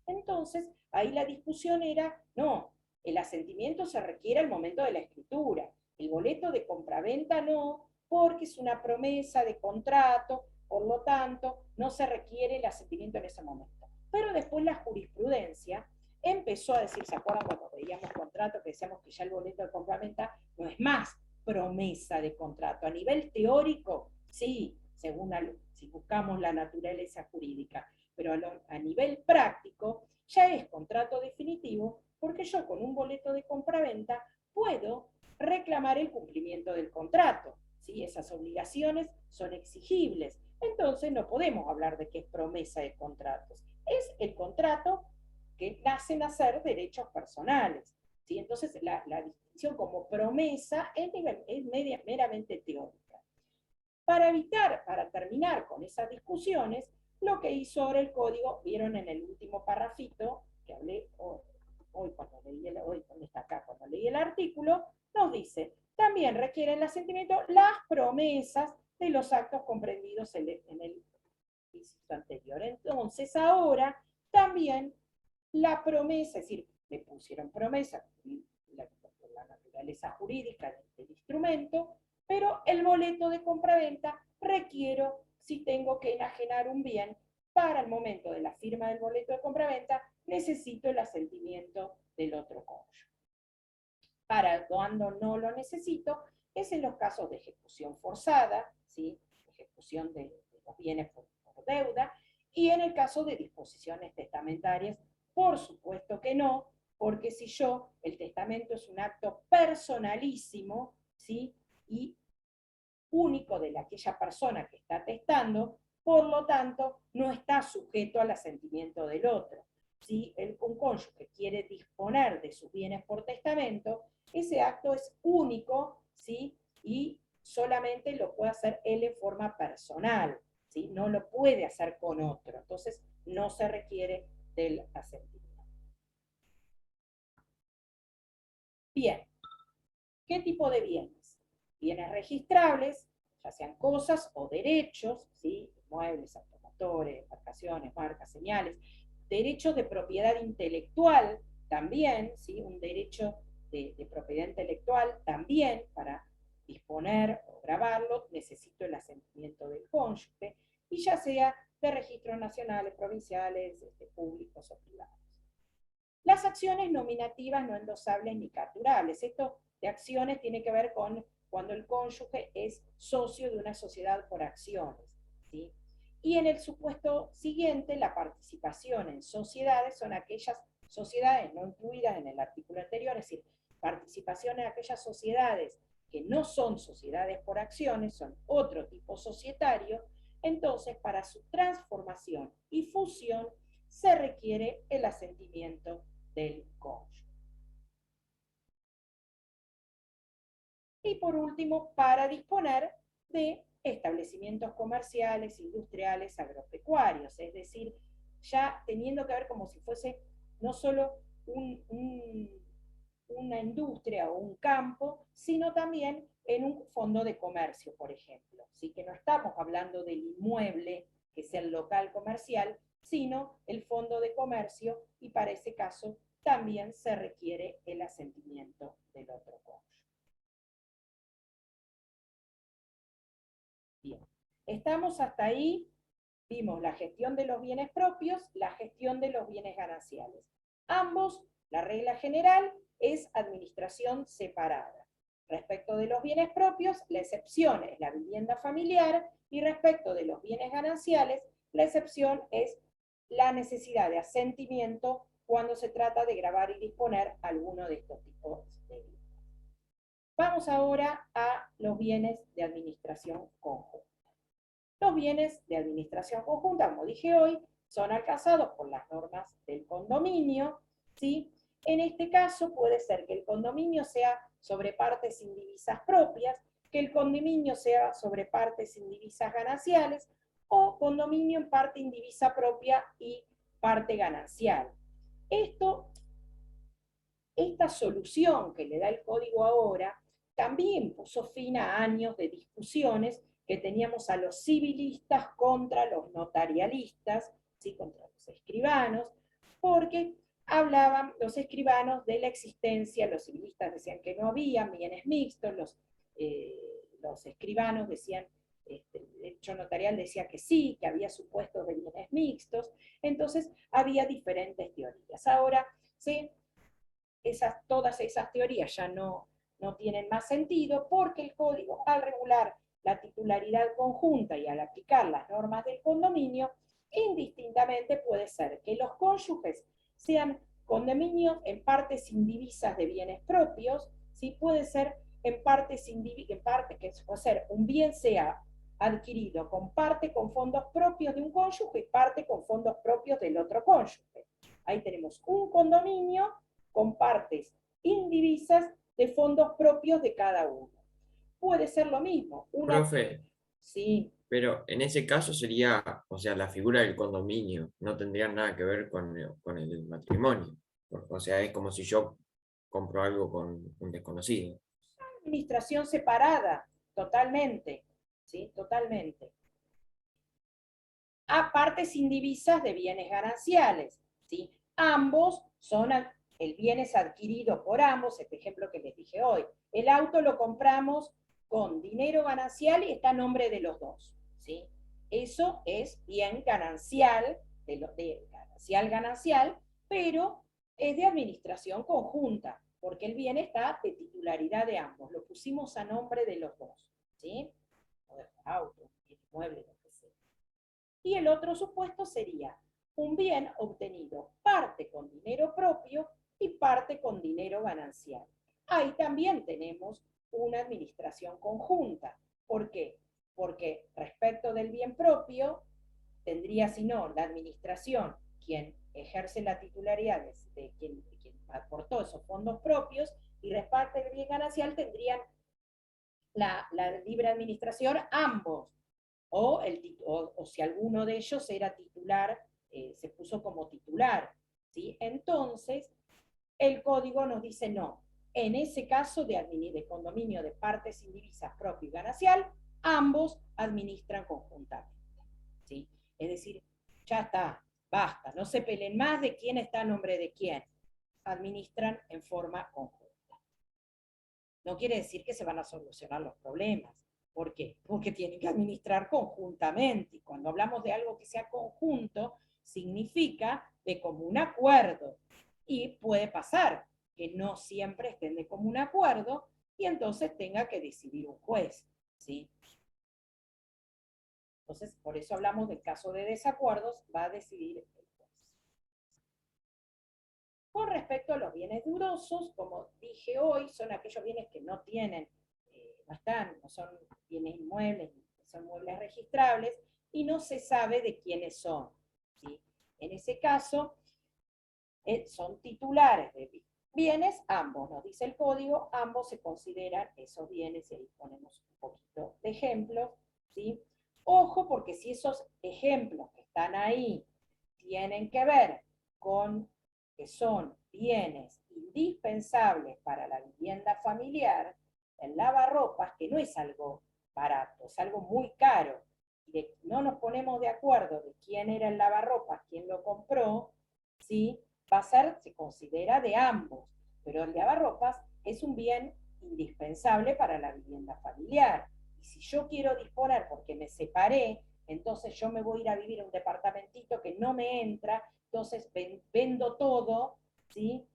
Entonces, ahí la discusión era, no, el asentimiento se requiere al momento de la escritura, el boleto de compraventa no, porque es una promesa de contrato, por lo tanto, no se requiere el asentimiento en ese momento. Pero después la jurisprudencia empezó a decir, ¿se acuerdan cuando veíamos contrato que decíamos que ya el boleto de compraventa no es más promesa de contrato? A nivel teórico, sí, según si buscamos la naturaleza jurídica, pero a nivel práctico ya es contrato definitivo porque yo con un boleto de compraventa puedo reclamar el cumplimiento del contrato. ¿Sí? Esas obligaciones son exigibles. Entonces no podemos hablar de que es promesa de contratos. Es el contrato que nacen a ser derechos personales. ¿Sí? Entonces la distinción como promesa es meramente teórica. Para terminar con esas discusiones, lo que hizo ahora el código, vieron en el último parrafito, que hablé hoy cuando leí el artículo, nos dice, también requieren el asentimiento las promesas de los actos comprendidos en el inciso anterior. Entonces ahora también la promesa, es decir, le pusieron promesa, la naturaleza jurídica del instrumento, pero el boleto de compraventa requiero, si tengo que enajenar un bien, para el momento de la firma del boleto de compraventa, necesito el asentimiento del otro cónyuge. Para cuando no lo necesito, es en los casos de ejecución forzada, ¿sí? Ejecución de los bienes por deuda, y en el caso de disposiciones testamentarias, por supuesto que no, porque si el testamento es un acto personalísimo, ¿sí? Y único de aquella persona que está testando, por lo tanto, no está sujeto al asentimiento del otro. Si un cónyuge quiere disponer de sus bienes por testamento, ese acto es único, ¿sí? Y solamente lo puede hacer él en forma personal, ¿sí? No lo puede hacer con otro, entonces no se requiere del asentimiento. Bien, ¿qué tipo de bienes? Bienes registrables, ya sean cosas o derechos, ¿sí? Muebles, automotores, embarcaciones, marcas, señales. Derechos de propiedad intelectual, también, ¿sí? Un derecho de propiedad intelectual, también, para disponer o grabarlo, necesito el asentimiento del cónyuge, y ya sea de registros nacionales, provinciales, públicos o privados. Las acciones nominativas no endosables ni capturables. Esto de acciones tiene que ver con cuando el cónyuge es socio de una sociedad por acciones, ¿sí? Y en el supuesto siguiente, la participación en sociedades son aquellas sociedades no incluidas en el artículo anterior, es decir, participación en aquellas sociedades que no son sociedades por acciones, son otro tipo societario. Entonces, para su transformación y fusión se requiere el asentimiento del cónyuge. Y por último, para disponer de establecimientos comerciales, industriales, agropecuarios, es decir, ya teniendo que ver como si fuese no solo una industria o un campo, sino también en un fondo de comercio, por ejemplo. Así que no estamos hablando del inmueble, que es el local comercial, sino el fondo de comercio, y para ese caso también se requiere el asentimiento del otro cónyuge. Bien, ¿estamos hasta ahí? vimos la gestión de los bienes propios, la gestión de los bienes gananciales. Ambos, la regla general es administración separada. Respecto de los bienes propios, la excepción es la vivienda familiar, y respecto de los bienes gananciales, la excepción es la necesidad de asentimiento cuando se trata de gravar y disponer alguno de estos tipos de bienes. Vamos ahora a los bienes de administración conjunta. Los bienes de administración conjunta, como dije hoy, son alcanzados por las normas del condominio, ¿sí? En este caso puede ser que el condominio sea sobre partes indivisas propias, que el condominio sea sobre partes indivisas gananciales, o condominio en parte indivisa propia y parte ganancial. Esta solución que le da el código ahora también puso fin a años de discusiones que teníamos a los civilistas contra los notarialistas, ¿sí? Contra los escribanos, porque hablaban los escribanos de la existencia, los civilistas decían que no había bienes mixtos, los escribanos decían, el derecho notarial decía que sí, que había supuestos de bienes mixtos, entonces había diferentes teorías. Ahora, ¿sí? Todas esas teorías ya no tienen más sentido, porque el código, al regular la titularidad conjunta y al aplicar las normas del condominio, indistintamente puede ser que los cónyuges sean condominios en partes indivisas de bienes propios, ¿sí? Puede ser en partes que puede ser un bien sea adquirido con parte con fondos propios de un cónyuge y parte con fondos propios del otro cónyuge. Ahí tenemos un condominio con partes indivisas de fondos propios de cada uno. Puede ser lo mismo. Profe, sí. Pero en ese caso sería, o sea, la figura del condominio no tendría nada que ver con el matrimonio. O sea, es como si yo compro algo con un desconocido. Administración separada, totalmente, ¿sí? Totalmente. A partes indivisas de bienes gananciales, ¿sí? Ambos son, el bien es adquirido por ambos, este ejemplo que les dije hoy. El auto lo compramos con dinero ganancial y está a nombre de los dos, ¿sí? Eso es bien ganancial, ganancial, pero es de administración conjunta, porque el bien está de titularidad de ambos, lo pusimos a nombre de los dos, ¿sí? Auto, inmueble, lo que sea. Y el otro supuesto sería un bien obtenido parte con dinero propio y parte con dinero ganancial. Ahí también tenemos una administración conjunta. ¿Por qué? Porque respecto del bien propio, tendría, si no, la administración, quien ejerce la titularidad de quien aportó esos fondos propios, y reparte el bien ganancial, tendrían la libre administración ambos, o si alguno de ellos era titular, se puso como titular, ¿sí? Entonces, el código nos dice no. En ese caso de condominio de partes indivisas propio y ganancial, ambos administran conjuntamente, ¿sí? Es decir, ya está, basta, no se peleen más de quién está a nombre de quién, administran en forma conjunta. No quiere decir que se van a solucionar los problemas. ¿Por qué? Porque tienen que administrar conjuntamente, y cuando hablamos de algo que sea conjunto, significa de común acuerdo, y puede pasar que no siempre estén de común acuerdo, y entonces tenga que decidir un juez, ¿sí? Entonces, por eso hablamos del caso de desacuerdos, va a decidir el juez. Con respecto a los bienes dudosos, como dije hoy, son aquellos bienes que no tienen, no son bienes inmuebles, son muebles registrables, y no se sabe de quiénes son, ¿sí? En ese caso, son titulares de bienes, ambos, nos dice el código, ambos se consideran esos bienes, y ahí ponemos un poquito de ejemplos, ¿sí? Ojo, porque si esos ejemplos que están ahí tienen que ver con que son bienes indispensables para la vivienda familiar, el lavarropas, que no es algo barato, es algo muy caro, y no nos ponemos de acuerdo de quién era el lavarropas, quién lo compró, ¿sí? Se considera de ambos, pero el lavarropas es un bien indispensable para la vivienda familiar. Y si yo quiero disponer, porque me separé, entonces yo me voy a ir a vivir a un departamentito que no me entra, entonces vendo todo, ¿sí?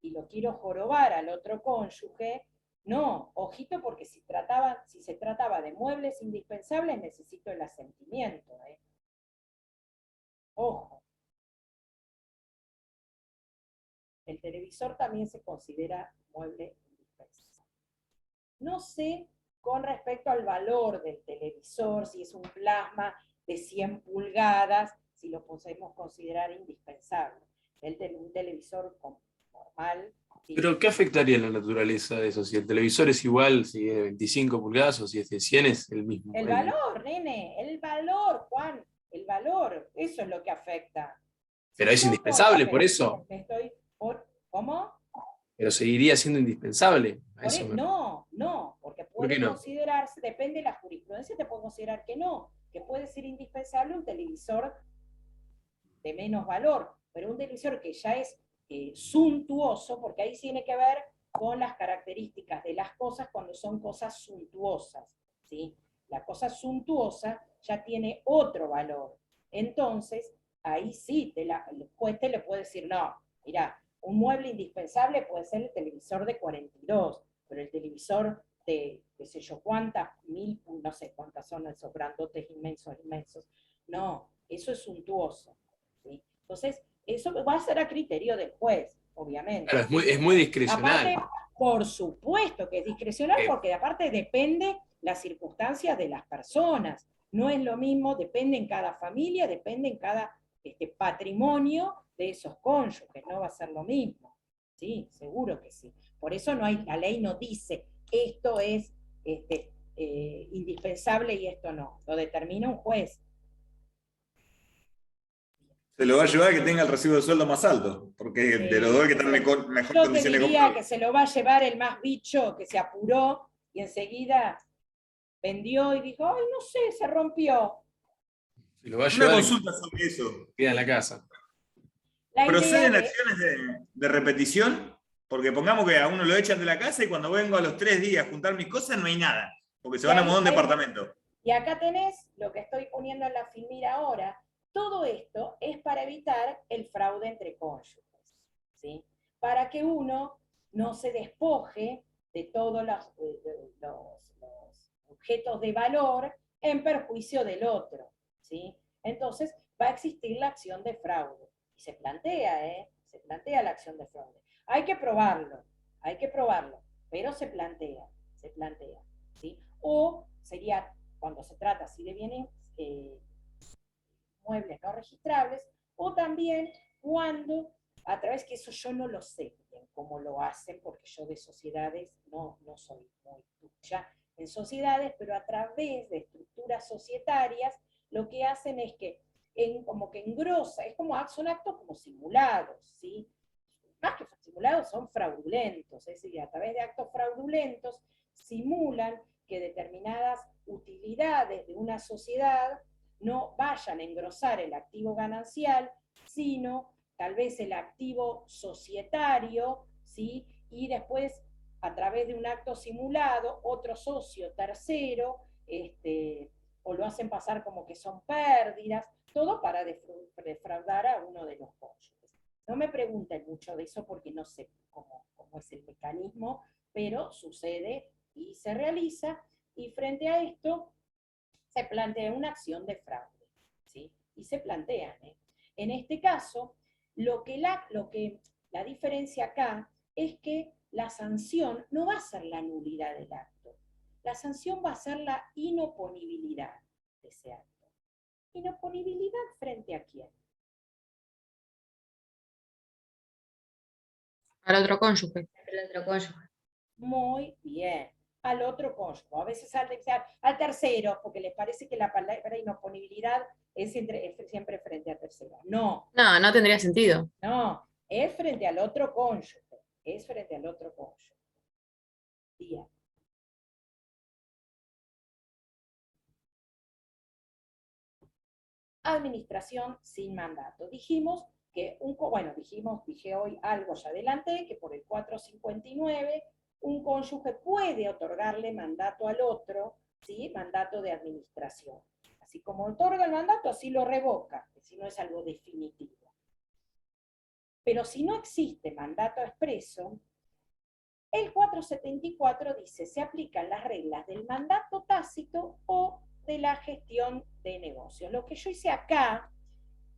Y lo quiero jorobar al otro cónyuge. No, ojito, porque si se trataba de muebles indispensables, necesito el asentimiento, ¿eh? Ojo. El televisor también se considera mueble indispensable. No sé con respecto al valor del televisor, si es un plasma de 100 pulgadas, si lo podemos considerar indispensable. Un televisor normal. ¿Sí? Pero ¿qué afectaría en la naturaleza de eso? Si el televisor es igual, si es de 25 pulgadas o si es de 100, es el mismo. El valor, nene, el valor, Juan, el valor, eso es lo que afecta. Pero es indispensable, por eso. ¿Cómo? Pero seguiría siendo indispensable. No, porque puede considerarse, depende de la jurisprudencia, te puede considerar que no, que puede ser indispensable un televisor de menos valor, pero un televisor que ya es suntuoso, porque ahí tiene que ver con las características de las cosas cuando son cosas suntuosas, ¿sí? La cosa suntuosa ya tiene otro valor. Entonces, ahí sí, el juez te le puede decir, no, mira, un mueble indispensable puede ser el televisor de 42, pero el televisor de, qué sé yo, no sé cuántas son esos grandotes inmensos, no, eso es suntuoso, ¿sí? Entonces, eso va a ser a criterio del juez, obviamente. Claro, es muy discrecional. Aparte, por supuesto que es discrecional, porque aparte depende las circunstancias de las personas. No es lo mismo, depende en cada familia, depende en cada patrimonio de esos cónyuges, no va a ser lo mismo. Sí, seguro que sí. Por eso la ley no dice, esto es indispensable y esto no. Lo determina un juez. Se lo va a llevar que tenga el recibo de sueldo más alto, porque de los dos que están en mejor condición de comprar. Yo te diría que se lo va a llevar el más bicho, que se apuró y enseguida vendió y dijo, ay, no sé, se rompió. Se lo va a llevar. Una consulta sobre eso. Queda en la casa. ¿Proceden acciones de repetición? Porque pongamos que a uno lo echan de la casa y cuando vengo a los 3 días a juntar mis cosas no hay nada, porque se van a mudar a un departamento. Y acá tenés lo que estoy poniendo en la filmira ahora. Todo esto es para evitar el fraude entre cónyuges, ¿sí? Para que uno no se despoje de todos los objetos de valor en perjuicio del otro, ¿sí? Entonces va a existir la acción de fraude. Y se plantea la acción de fraude. Hay que probarlo, pero se plantea, ¿sí? O sería, cuando se trata así de bienes muebles no registrables, o también cuando, a través que eso yo no lo sé bien cómo lo hacen, porque yo de sociedades no soy muy ducha en sociedades, pero a través de estructuras societarias, lo que hacen es que como que engrosa, son actos como simulados, ¿sí? Más que simulados, son fraudulentos, es decir, a través de actos fraudulentos simulan que determinadas utilidades de una sociedad no vayan a engrosar el activo ganancial, sino tal vez el activo societario, ¿sí? Y después, a través de un acto simulado, otro socio tercero, o lo hacen pasar como que son pérdidas, todo para defraudar a uno de los cónyuges. No me pregunten mucho de eso porque no sé cómo es el mecanismo, pero sucede y se realiza, y frente a esto se plantea una acción de fraude, ¿sí? Y se plantean, En este caso, la diferencia acá es que la sanción no va a ser la nulidad del acto, la sanción va a ser la inoponibilidad de ese acto. ¿Inoponibilidad frente a quién? Al otro cónyuge. Muy bien. Al otro cónyuge, a veces al tercero, porque les parece que la palabra inoponibilidad es siempre frente a tercero. No. No tendría sentido. No, es frente al otro cónyuge. Bien. Administración sin mandato. Dijimos que dije hoy algo, ya adelanté, que por el 459 un cónyuge puede otorgarle mandato al otro, ¿sí? Mandato de administración. Así como otorga el mandato, así lo revoca, si no es algo definitivo. Pero si no existe mandato expreso, el 474 dice, se aplican las reglas del mandato tácito o de la gestión de negocios. Lo que yo hice acá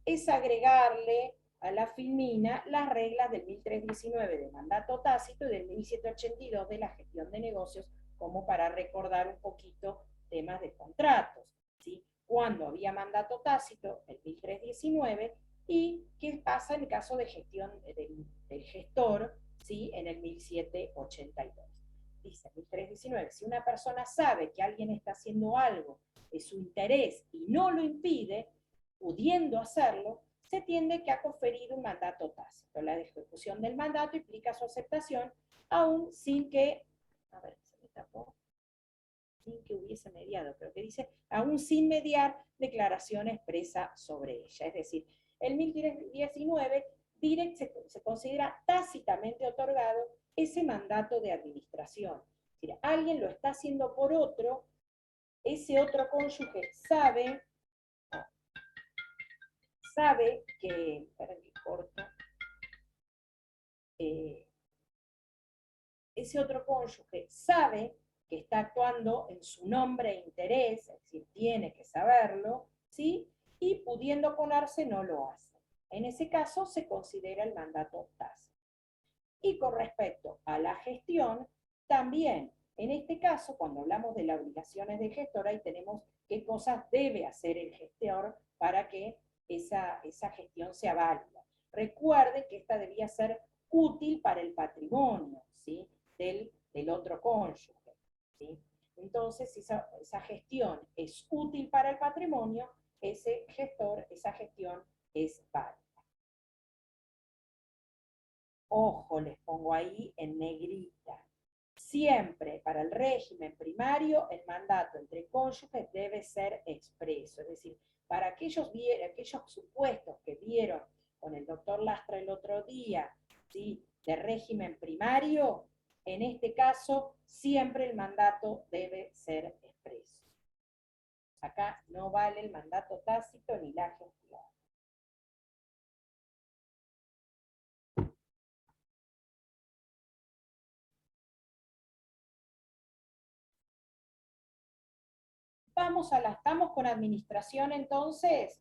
es agregarle a la filmina las reglas del 1319 de mandato tácito y del 1782 de la gestión de negocios, como para recordar un poquito temas de contratos, ¿sí? Cuando había mandato tácito, el 1319, y qué pasa en el caso de gestión del gestor, ¿sí? En el 1782. Dice 1319, si una persona sabe que alguien está haciendo algo de su interés y no lo impide, pudiendo hacerlo, se entiende que ha conferido un mandato tácito. La ejecución del mandato implica su aceptación, aún sin que, a ver, se me tapó, sin que hubiese mediado, creo que dice, aún sin mediar declaración expresa sobre ella. Es decir, el 1319 se considera tácitamente otorgado ese mandato de administración. Es decir, alguien lo está haciendo por otro, ese otro cónyuge sabe que, esperen que corto, ese otro cónyuge sabe que está actuando en su nombre e interés, es decir, tiene que saberlo, ¿sí? Y pudiendo oponerse no lo hace. En ese caso se considera el mandato tácito. Y con respecto a la gestión, también, en este caso, cuando hablamos de las obligaciones del gestor, ahí tenemos qué cosas debe hacer el gestor para que esa gestión sea válida. Recuerden que esta debía ser útil para el patrimonio, ¿sí? del otro cónyuge, ¿sí? Entonces, si esa gestión es útil para el patrimonio, ese gestor, esa gestión es válida. Ojo, les pongo ahí en negrita. Siempre para el régimen primario, el mandato entre cónyuges debe ser expreso. Es decir, para aquellos supuestos que vieron con el doctor Lastra el otro día, ¿sí? De régimen primario, en este caso, siempre el mandato debe ser expreso. Acá no vale el mandato tácito ni la gestión. Estamos con administración entonces.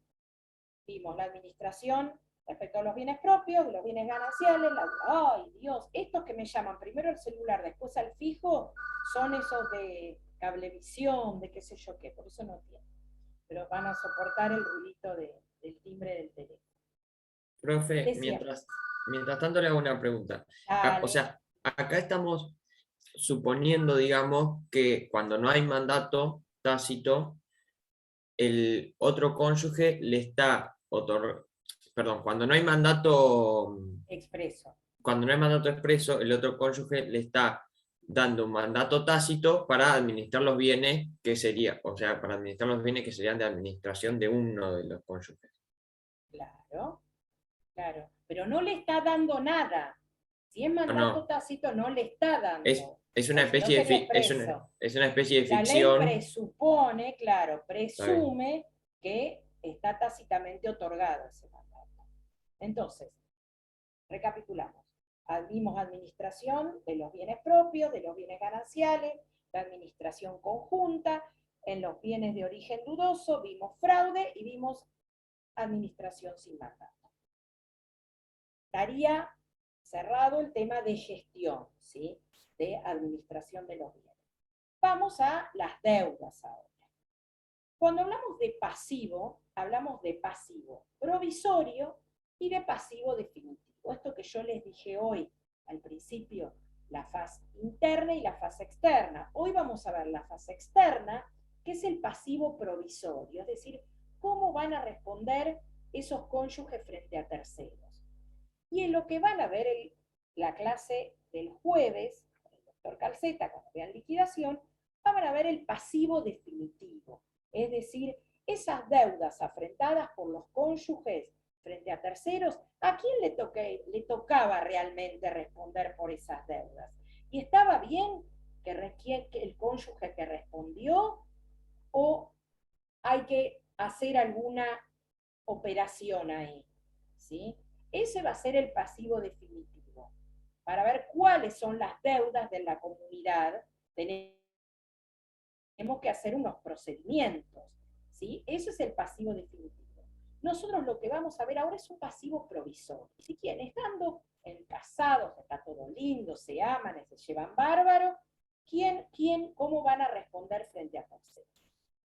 Vimos la administración respecto a los bienes propios, de los bienes gananciales, ¡ay Dios! Estos que me llaman primero el celular, después al fijo, son esos de cablevisión, de qué sé yo qué, por eso no tienen. Pero van a soportar el ruidito del timbre del teléfono. Profe, mientras tanto le hago una pregunta. O sea, acá estamos suponiendo, digamos, que cuando no hay mandato tácito, el otro cónyuge le está cuando no hay mandato expreso. Cuando no hay mandato expreso, el otro cónyuge le está dando un mandato tácito para administrar los bienes que serían de administración de uno de los cónyuges. Claro, claro. Pero no le está dando nada. Si es mandato tácito, no le está dando. Es una especie de ficción. La ley presupone, claro, presume que está tácitamente otorgado ese mandato. Entonces, recapitulamos. Vimos administración de los bienes propios, de los bienes gananciales, la administración conjunta, en los bienes de origen dudoso, vimos fraude y vimos administración sin mandato. Estaría cerrado el tema de gestión, ¿sí? De administración de los bienes. Vamos a las deudas ahora. Cuando hablamos de pasivo provisorio y de pasivo definitivo. Esto que yo les dije hoy al principio, la fase interna y la fase externa. Hoy vamos a ver la fase externa, que es el pasivo provisorio, es decir, cómo van a responder esos cónyuges frente a terceros. Y en lo que van a ver la clase del jueves, con el doctor Calceta, cuando vean liquidación, van a ver el pasivo definitivo, es decir, esas deudas afrentadas por los cónyuges frente a terceros, ¿a quién le tocaba realmente responder por esas deudas? ¿Y estaba bien que el cónyuge que respondió, o hay que hacer alguna operación ahí, ¿sí? Ese va a ser el pasivo definitivo. Para ver cuáles son las deudas de la comunidad, tenemos que hacer unos procedimientos, ¿sí? Eso es el pasivo definitivo. Nosotros lo que vamos a ver ahora es un pasivo provisorio. Si quieren, estando casados, está todo lindo, se aman, se llevan bárbaro, ¿cómo van a responder frente a terceros?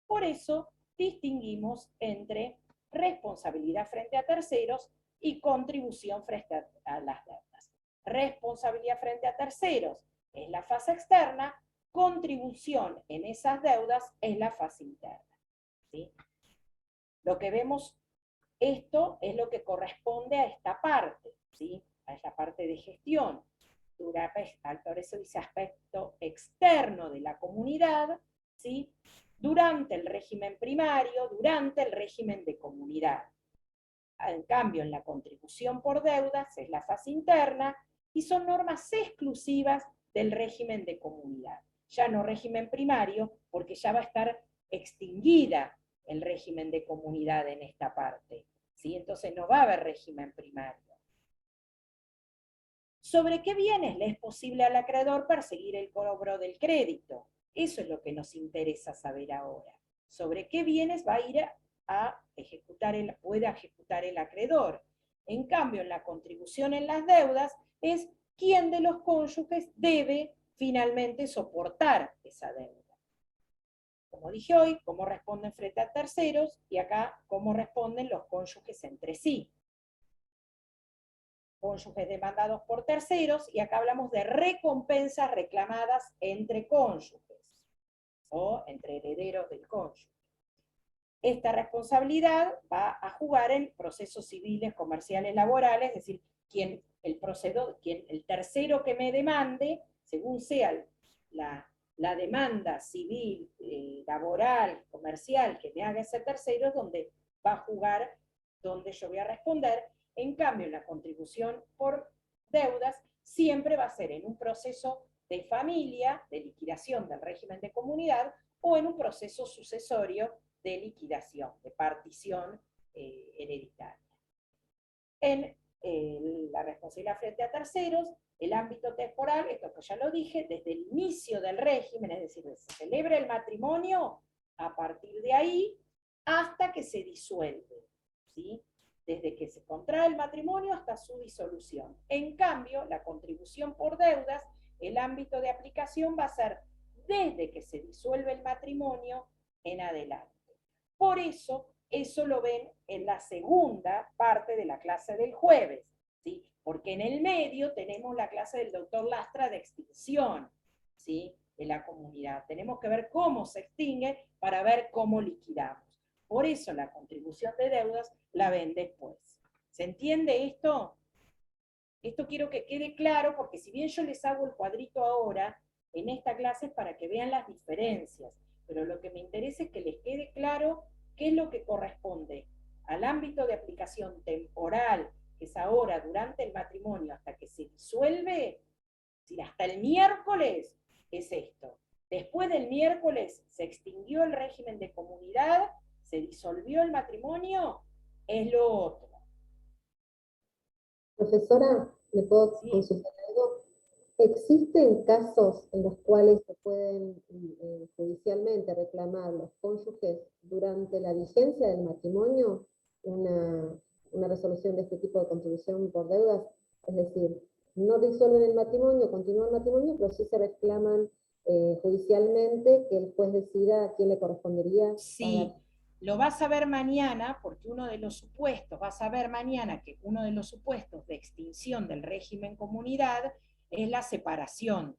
Por eso distinguimos entre responsabilidad frente a terceros y contribución frente a las deudas. Responsabilidad frente a terceros es la fase externa, contribución en esas deudas es la fase interna, ¿sí? Lo que vemos, esto es lo que corresponde a esta parte, ¿sí? A esta parte de gestión. Por eso dice aspecto externo de la comunidad, ¿sí? Durante el régimen primario, durante el régimen de comunidad. En cambio, en la contribución por deudas es la fase interna y son normas exclusivas del régimen de comunidad. Ya no régimen primario, porque ya va a estar extinguida el régimen de comunidad en esta parte, ¿sí? Entonces no va a haber régimen primario. ¿Sobre qué bienes le es posible al acreedor perseguir el cobro del crédito? Eso es lo que nos interesa saber ahora. ¿Sobre qué bienes va a ir a ejecutar puede ejecutar el acreedor? En cambio, en la contribución en las deudas es quién de los cónyuges debe finalmente soportar esa deuda. Como dije hoy, cómo responden frente a terceros, y acá cómo responden los cónyuges entre sí. Cónyuges demandados por terceros, y acá hablamos de recompensas reclamadas entre cónyuges, o entre herederos del cónyuge. Esta responsabilidad va a jugar en procesos civiles, comerciales, laborales, es decir, el tercero que me demande, según sea la demanda civil, laboral, comercial que me haga ese tercero, es donde va a jugar, donde yo voy a responder. En cambio, la contribución por deudas siempre va a ser en un proceso de familia, de liquidación del régimen de comunidad, o en un proceso sucesorio de liquidación, de partición hereditaria. En la responsabilidad frente a terceros, el ámbito temporal, esto que ya lo dije, desde el inicio del régimen, es decir, se celebra el matrimonio, a partir de ahí, hasta que se disuelve, ¿sí? Desde que se contrae el matrimonio hasta su disolución. En cambio, la contribución por deudas, el ámbito de aplicación va a ser desde que se disuelve el matrimonio en adelante. Por eso lo ven en la segunda parte de la clase del jueves, ¿sí? Porque en el medio tenemos la clase del doctor Lastra de extinción, ¿sí? De la comunidad. Tenemos que ver cómo se extingue para ver cómo liquidamos. Por eso la contribución de deudas la ven después. ¿Se entiende esto? Esto quiero que quede claro, porque si bien yo les hago el cuadrito ahora, en esta clase es para que vean las diferencias, pero lo que me interesa es que les quede claro qué es lo que corresponde al ámbito de aplicación temporal, que es ahora, durante el matrimonio, hasta que se disuelve, si hasta el miércoles es esto. Después del miércoles se extinguió el régimen de comunidad, se disolvió el matrimonio, es lo otro. Profesora, ¿le puedo consultar algo? ¿Existen casos en los cuales se pueden judicialmente reclamar los cónyuges durante la vigencia del matrimonio una resolución de este tipo de contribución por deudas? Es decir, no disuelven el matrimonio, continúa el matrimonio, pero sí se reclaman judicialmente que el juez decida a quién le correspondería. Sí. Lo vas a ver mañana, porque vas a ver mañana que uno de los supuestos de extinción del régimen comunidad es la separación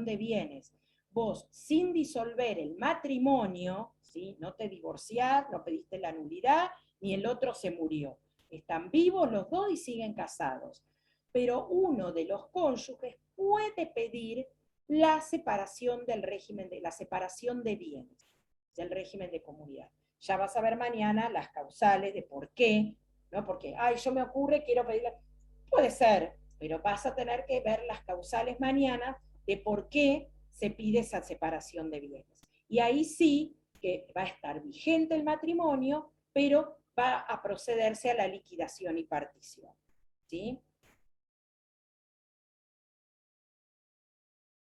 de bienes. Vos, sin disolver el matrimonio, ¿sí? No te divorciás, no pediste la nulidad, ni el otro se murió. Están vivos los dos y siguen casados. Pero uno de los cónyuges puede pedir la separación del régimen, la separación de bienes del régimen de comunidad. Ya vas a ver mañana las causales de por qué, ¿no? Porque, yo me ocurre, quiero pedirle. Puede ser, pero vas a tener que ver las causales mañana de por qué se pide esa separación de bienes. Y ahí sí que va a estar vigente el matrimonio, pero va a procederse a la liquidación y partición. ¿Sí?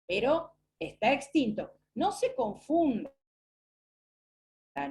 Pero está extinto. No se confundan,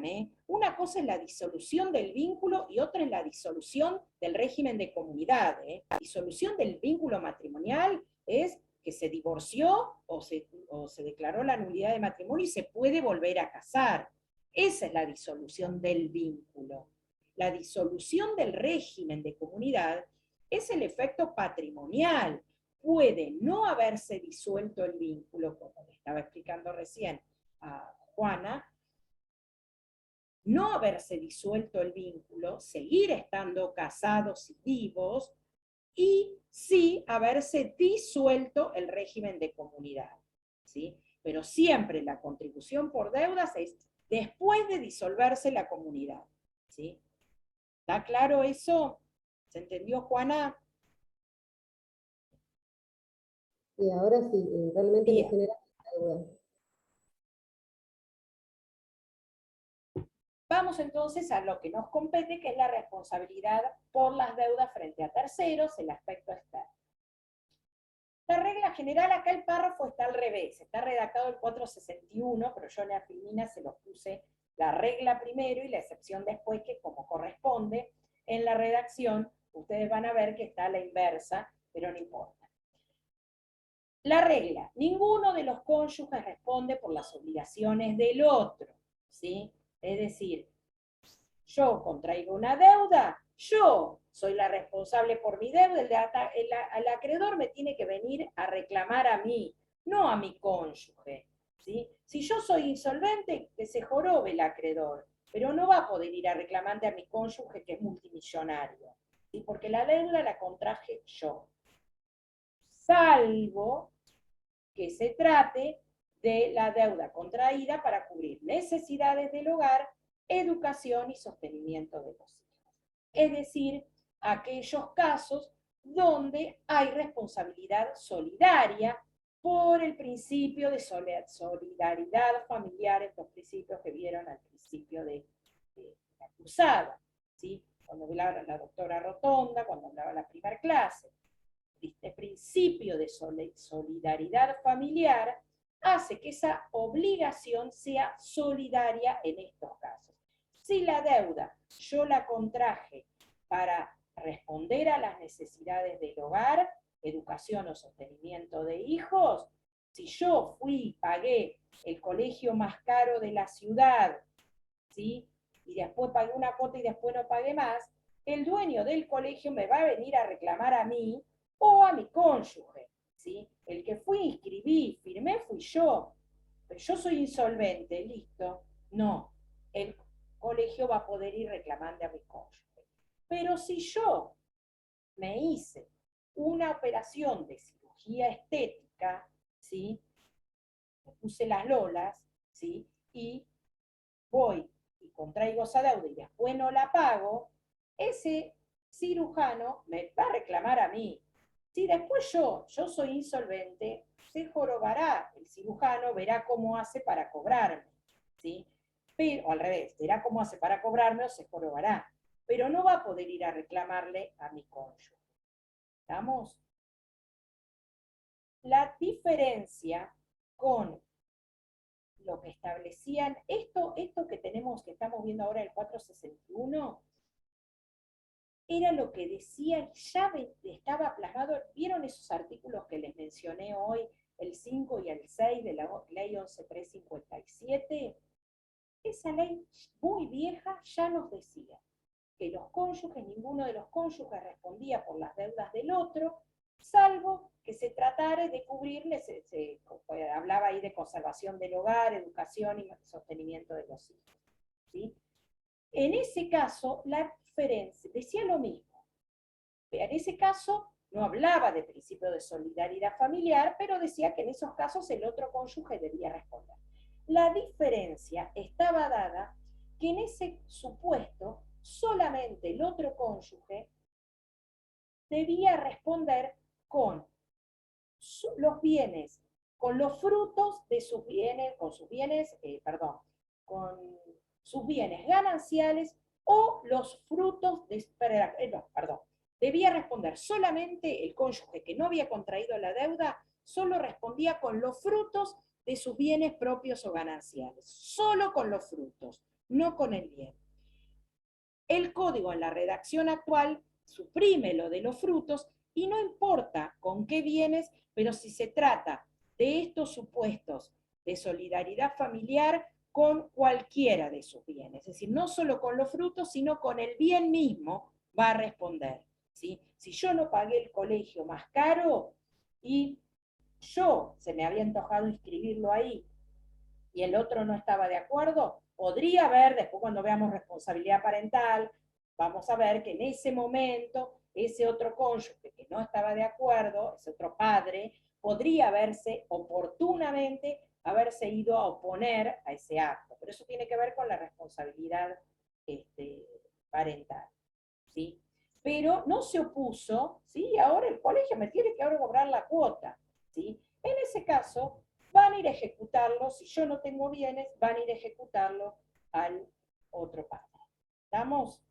¿eh? Una cosa es la disolución del vínculo y otra es la disolución del régimen de comunidad. La disolución del vínculo matrimonial es que se divorció o se declaró la nulidad de matrimonio y se puede volver a casar. Esa es la disolución del vínculo. La disolución del régimen de comunidad es el efecto patrimonial. Puede no haberse disuelto el vínculo, como le estaba explicando recién a Juana, no haberse disuelto el vínculo, seguir estando casados y vivos, y sí haberse disuelto el régimen de comunidad. ¿Sí? Pero siempre la contribución por deudas es después de disolverse la comunidad. ¿Sí? ¿Está claro eso? ¿Se entendió, Juana? Y ahora sí, realmente me genera duda. Vamos entonces a lo que nos compete, que es la responsabilidad por las deudas frente a terceros, el aspecto externo. La regla general, acá el párrafo está al revés, está redactado el 461, pero yo en la filmina se los puse la regla primero y la excepción después, que como corresponde en la redacción, ustedes van a ver que está a la inversa, pero no importa. La regla, ninguno de los cónyuges responde por las obligaciones del otro, ¿sí? Es decir, yo contraigo una deuda, yo soy la responsable por mi deuda, el acreedor me tiene que venir a reclamar a mí, no a mi cónyuge. ¿Sí? Si yo soy insolvente, que se jorobe el acreedor, pero no va a poder ir a reclamarte a mi cónyuge que es multimillonario, ¿sí? Porque la deuda la contraje yo. Salvo que se trate de la deuda contraída para cubrir necesidades del hogar, educación y sostenimiento de los hijos. Es decir, aquellos casos donde hay responsabilidad solidaria por el principio de solidaridad familiar, estos principios que vieron al principio de la cruzada, ¿sí? Cuando hablaba la doctora Rotonda, cuando hablaba la primera clase. Este principio de solidaridad familiar hace que esa obligación sea solidaria en estos casos. Si la deuda yo la contraje para responder a las necesidades del hogar, educación o sostenimiento de hijos, si yo fui y pagué el colegio más caro de la ciudad, ¿sí? Y después pagué una cuota y después no pagué más, el dueño del colegio me va a venir a reclamar a mí o a mi cónyuge, ¿sí? El que fui, inscribí, firmé, fui yo. Pero yo soy insolvente, listo. No, el colegio va a poder ir reclamando a mi cónyuge. Pero si yo me hice una operación de cirugía estética, ¿sí? Me puse las lolas, ¿sí? Y voy y contraigo esa deuda y después no la pago, ese cirujano me va a reclamar a mí. Si después yo soy insolvente, se jorobará el cirujano, verá cómo hace para cobrarme, ¿sí? Pero, o al revés, verá cómo hace para cobrarme o se jorobará, pero no va a poder ir a reclamarle a mi cónyuge. ¿Estamos? La diferencia con lo que establecían, esto que estamos viendo ahora, el 461, era lo que decía, ya estaba plasmado. ¿Vieron esos artículos que les mencioné hoy, el 5 y el 6 de la ley 11.357? Esa ley muy vieja ya nos decía que los cónyuges, ninguno de los cónyuges respondía por las deudas del otro, salvo que se tratara de cubrirles, hablaba ahí de conservación del hogar, educación y sostenimiento de los hijos, ¿sí? En ese caso, la diferencia decía lo mismo. En ese caso, no hablaba de principio de solidaridad familiar, pero decía que en esos casos el otro cónyuge debía responder. La diferencia estaba dada que en ese supuesto solamente el otro cónyuge debía responder con los bienes, con los frutos de sus bienes, con sus bienes gananciales o los frutos de... Debía responder solamente el cónyuge que no había contraído la deuda, solo respondía con los frutos de sus bienes propios o gananciales. Solo con los frutos, no con el bien. El código en la redacción actual suprime lo de los frutos y no importa con qué bienes, pero si se trata de estos supuestos de solidaridad familiar con cualquiera de sus bienes. Es decir, no solo con los frutos, sino con el bien mismo va a responder. ¿Sí? Si yo no pagué el colegio más caro y se me había antojado inscribirlo ahí y el otro no estaba de acuerdo, podría haber, después cuando veamos responsabilidad parental, vamos a ver que en ese momento ese otro cónyuge que no estaba de acuerdo, ese otro padre, podría oportunamente haberse ido a oponer a ese acto. Pero eso tiene que ver con la responsabilidad parental. ¿Sí? Pero no se opuso, ¿sí? Ahora el colegio me tiene que ahora cobrar la cuota. ¿Sí? En ese caso, van a ir a ejecutarlo, si yo no tengo bienes, van a ir a ejecutarlo al otro padre. ¿Estamos?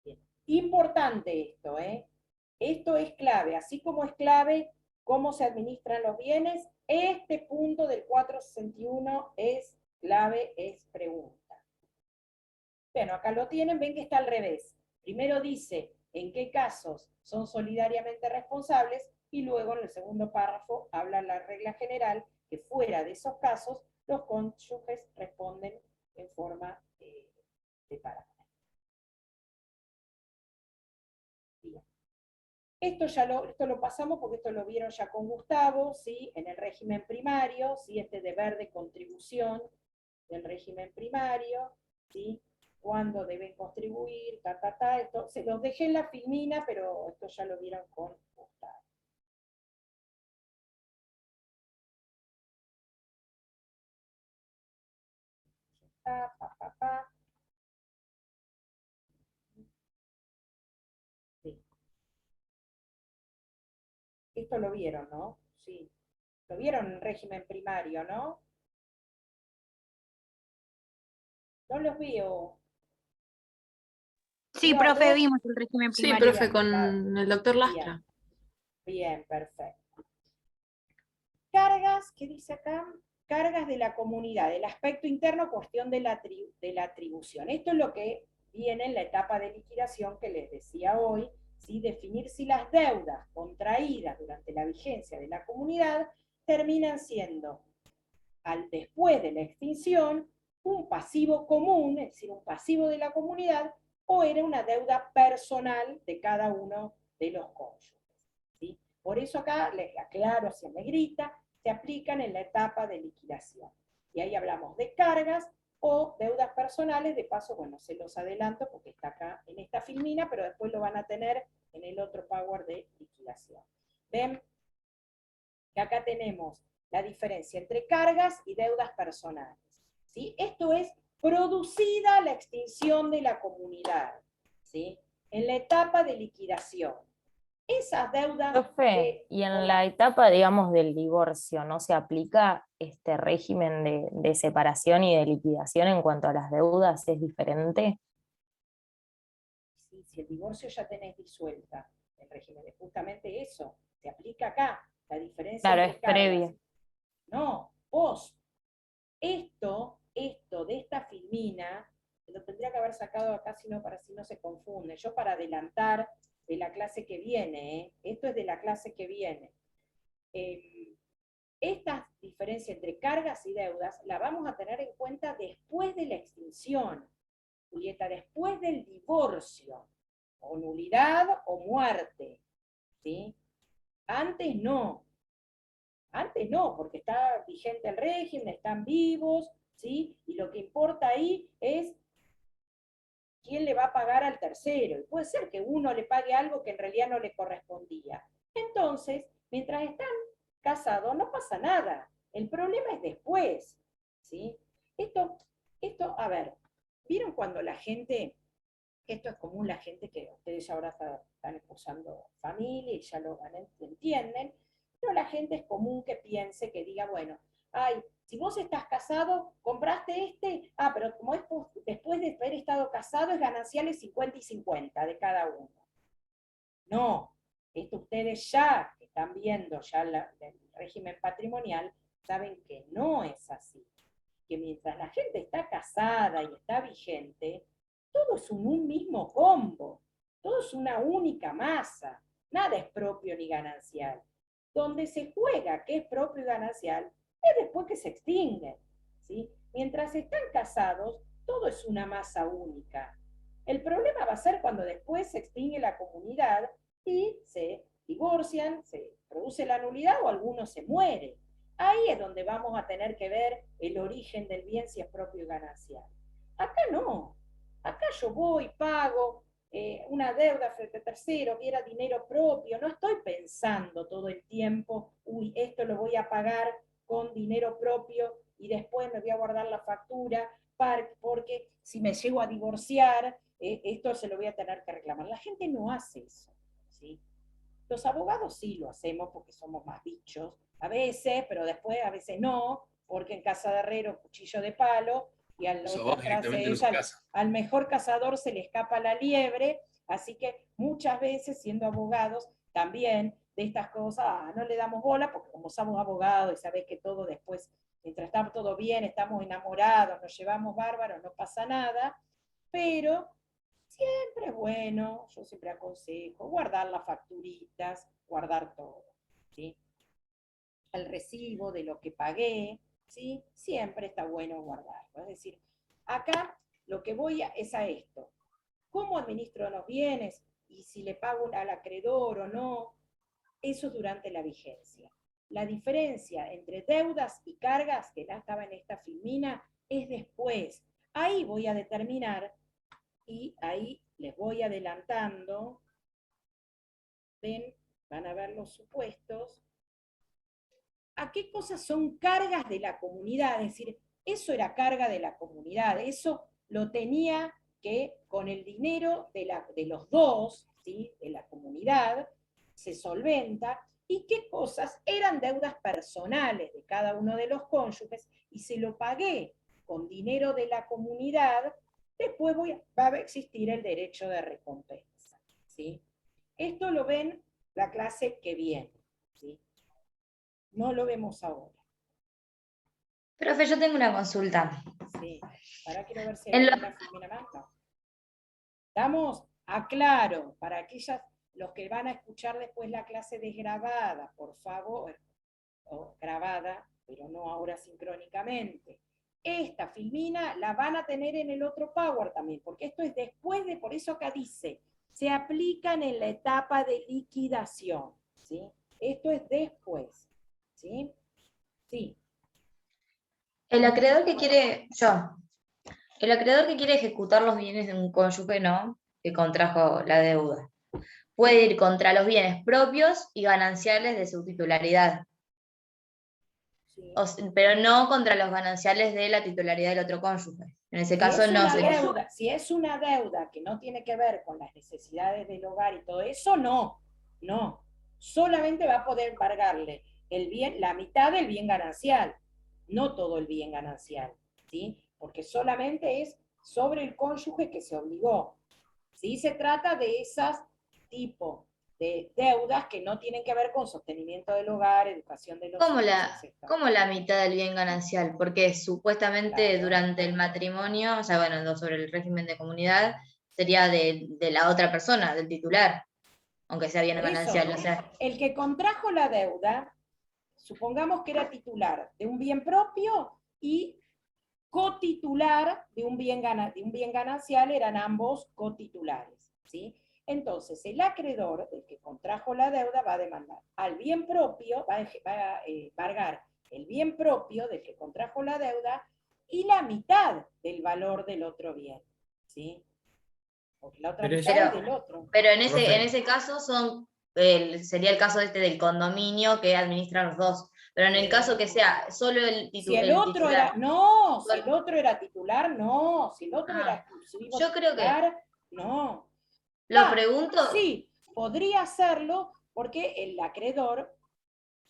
Bien. Importante esto, ¿eh? Esto es clave, así como es clave cómo se administran los bienes, este punto del 461 es clave, es pregunta. Bueno, acá lo tienen, ven que está al revés. Primero dice en qué casos son solidariamente responsables y luego en el segundo párrafo habla la regla general que fuera de esos casos los cónyuges responden en forma separada. Bien. Esto lo pasamos porque esto lo vieron ya con Gustavo, ¿sí? En el régimen primario, ¿sí? Este deber de contribución del régimen primario, ¿sí? Cuándo deben contribuir, esto se los dejé en la filmina, pero esto ya lo vieron con Gustavo. Sí. Esto lo vieron, ¿no? Sí. Lo vieron en régimen primario, ¿no? No los veo. Sí, profe, vimos el régimen Sí, primario. profe, con el doctor Lastra. Bien, perfecto. Cargas, ¿qué dice acá? Cargas de la comunidad, el aspecto interno, cuestión de la atribución. Esto es lo que viene en la etapa de liquidación que les decía hoy, ¿sí? Definir si las deudas contraídas durante la vigencia de la comunidad terminan siendo, después de la extinción, un pasivo común, es decir, un pasivo de la comunidad, o era una deuda personal de cada uno de los cónyuges. ¿Sí? Por eso acá les aclaro así en negrita, se aplican en la etapa de liquidación. Y ahí hablamos de cargas o deudas personales, de paso, bueno, se los adelanto porque está acá en esta filmina, pero después lo van a tener en el otro Power de liquidación. ¿Ven? Que acá tenemos la diferencia entre cargas y deudas personales. ¿Sí? Esto es producida la extinción de la comunidad, ¿sí? En la etapa de liquidación. Esas deudas... Profe, y en la etapa, digamos, del divorcio, ¿no se aplica este régimen de separación y de liquidación en cuanto a las deudas? ¿Es diferente? Sí, si el divorcio ya tenés disuelta el régimen, es justamente eso, se aplica acá, la diferencia Claro, entre es previo. No, post. Esto de esta filmina, lo tendría que haber sacado acá si no se confunde. Yo para adelantar de la clase que viene, esto es de la clase que viene. Esta diferencia entre cargas y deudas la vamos a tener en cuenta después de la extinción, Julieta, después del divorcio, o nulidad o muerte, ¿sí? Antes no, porque está vigente el régimen, están vivos, ¿sí? Y lo que importa ahí es quién le va a pagar al tercero. Y puede ser que uno le pague algo que en realidad no le correspondía. Entonces, mientras están casados, no pasa nada. El problema es después, ¿sí? Esto, a ver, ¿vieron cuando la gente, esto es común, la gente que ustedes ya ahora están usando familia y ya lo entienden, Pero la gente es común que piense, que diga, bueno, ay, si vos estás casado, compraste pero como es después de haber estado casado, es gananciales 50 y 50 de cada uno. No, esto ustedes ya que están viendo ya el régimen patrimonial, saben que no es así. Que mientras la gente está casada y está vigente, todo es un mismo combo, todo es una única masa, nada es propio ni ganancial. Donde se juega que es propio y ganancial es después que se extinguen, ¿sí? Mientras están casados, todo es una masa única. El problema va a ser cuando después se extingue la comunidad y se divorcian, se produce la nulidad o alguno se muere. Ahí es donde vamos a tener que ver el origen del bien, si es propio y ganancial. Acá no. Acá yo voy, pago una deuda frente a tercero, que era dinero propio. No estoy pensando todo el tiempo, uy, esto lo voy a pagar con dinero propio y después me voy a guardar la factura porque si me llego a divorciar, esto se lo voy a tener que reclamar. La gente no hace eso, ¿sí? Los abogados sí lo hacemos porque somos más bichos, a veces, pero después a veces no, porque en casa de herrero, cuchillo de palo, y al mejor cazador se le escapa la liebre, así que muchas veces, siendo abogados, también de estas cosas, no le damos bola, porque como somos abogados y sabés que todo después, mientras está todo bien, estamos enamorados, nos llevamos bárbaros, no pasa nada, pero siempre es bueno, yo siempre aconsejo, guardar las facturitas, guardar todo, ¿sí? El recibo de lo que pagué, ¿sí? Siempre está bueno guardarlo. Es decir, acá lo que voy es a esto. ¿Cómo administro los bienes? Y si le pago al acreedor o no, eso durante la vigencia. La diferencia entre deudas y cargas, que ya estaba en esta filmina, es después. Ahí voy a determinar, y ahí les voy adelantando, ven, van a ver los supuestos, a qué cosas son cargas de la comunidad, es decir, eso era carga de la comunidad, eso lo tenía que con el dinero de los dos, ¿sí? De la comunidad, se solventa, y qué cosas eran deudas personales de cada uno de los cónyuges, y se lo pagué con dinero de la comunidad, después va a existir el derecho de recompensa, ¿sí? Esto lo ven la clase que viene, ¿sí? No lo vemos ahora. Profe, yo tengo una consulta. Sí, ahora quiero ver si hay alguna filmina más. No. Damos, aclaro, para aquellas, los que van a escuchar después la clase desgrabada, por favor, o grabada, pero no ahora sincrónicamente. Esta filmina la van a tener en el otro Power también, porque esto es después de, por eso acá dice, se aplican en la etapa de liquidación, ¿sí? Esto es después, ¿sí? Sí. El acreedor que quiere ejecutar los bienes de un cónyuge, ¿no?, que contrajo la deuda, puede ir contra los bienes propios y gananciales de su titularidad. Sí. Pero no contra los gananciales de la titularidad del otro cónyuge. En ese caso no se... Si es una deuda que no tiene que ver con las necesidades del hogar y todo eso, no. Solamente va a poder embargarle el bien, la mitad del bien ganancial, no todo el bien ganancial, ¿sí? Porque solamente es sobre el cónyuge que se obligó. ¿Sí? Se trata de esas tipo de deudas que no tienen que ver con sostenimiento del hogar, educación de los hijos, ¿Cómo la mitad del bien ganancial? Porque supuestamente durante el matrimonio, o sea, bueno, sobre el régimen de comunidad, sería de la otra persona, del titular, aunque sea bien ganancial. O sea, el que contrajo la deuda, supongamos que era titular de un bien propio y cotitular de un bien ganancial, eran ambos cotitulares, ¿sí? Entonces, el acreedor, el que contrajo la deuda, va a demandar al bien propio, va a embargar el bien propio del que contrajo la deuda y la mitad del valor del otro bien, ¿sí? Porque la otra mitad es del otro. Pero en ese caso sería el caso del condominio que administran los dos. Pero en el caso que sea solo el titular. Si el otro era, no, si el otro era titular, no. Si el otro era exclusivo yo creo titular, no. Lo pregunto. Sí, podría hacerlo porque el acreedor,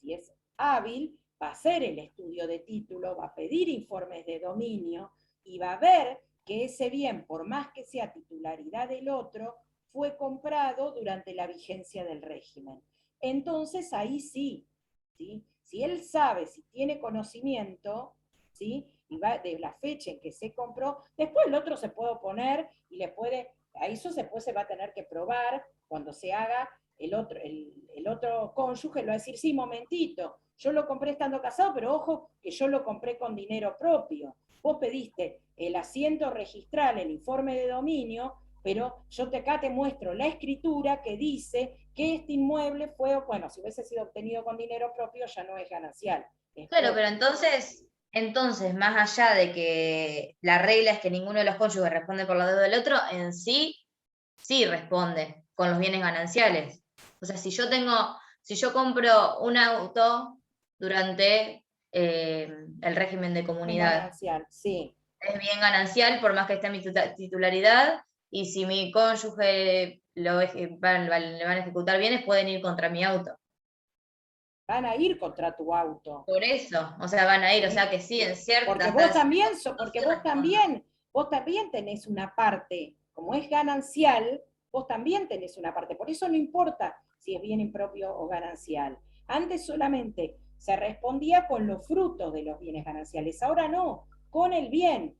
si es hábil, va a hacer el estudio de título, va a pedir informes de dominio y va a ver que ese bien, por más que sea titularidad del otro, fue comprado durante la vigencia del régimen. Entonces ahí sí, ¿sí? Si él sabe, si tiene conocimiento, ¿sí? Y va de la fecha en que se compró, después el otro se puede oponer y le puede, a eso después se va a tener que probar cuando se haga el otro cónyuge, le va a decir, sí, momentito, yo lo compré estando casado, pero ojo que yo lo compré con dinero propio. Vos pediste el asiento registral, el informe de dominio, pero yo acá te muestro la escritura que dice que este inmueble fue, bueno, si hubiese sido obtenido con dinero propio ya no es ganancial. Claro, pero entonces, más allá de que la regla es que ninguno de los cónyuges responde por la deuda del otro, en sí responde con los bienes gananciales. O sea, si yo compro un auto durante el régimen de comunidad, ganancial, sí. Es bien ganancial por más que esté en mi titularidad, y si mi cónyuge le van a ejecutar bienes, pueden ir contra mi auto. Van a ir contra tu auto. Por eso, o sea, van a ir, o sea que sí, en cierto. Porque vos también tenés una parte, como es ganancial, vos también tenés una parte. Por eso no importa si es bien impropio o ganancial. Antes solamente se respondía con los frutos de los bienes gananciales, ahora no, con el bien,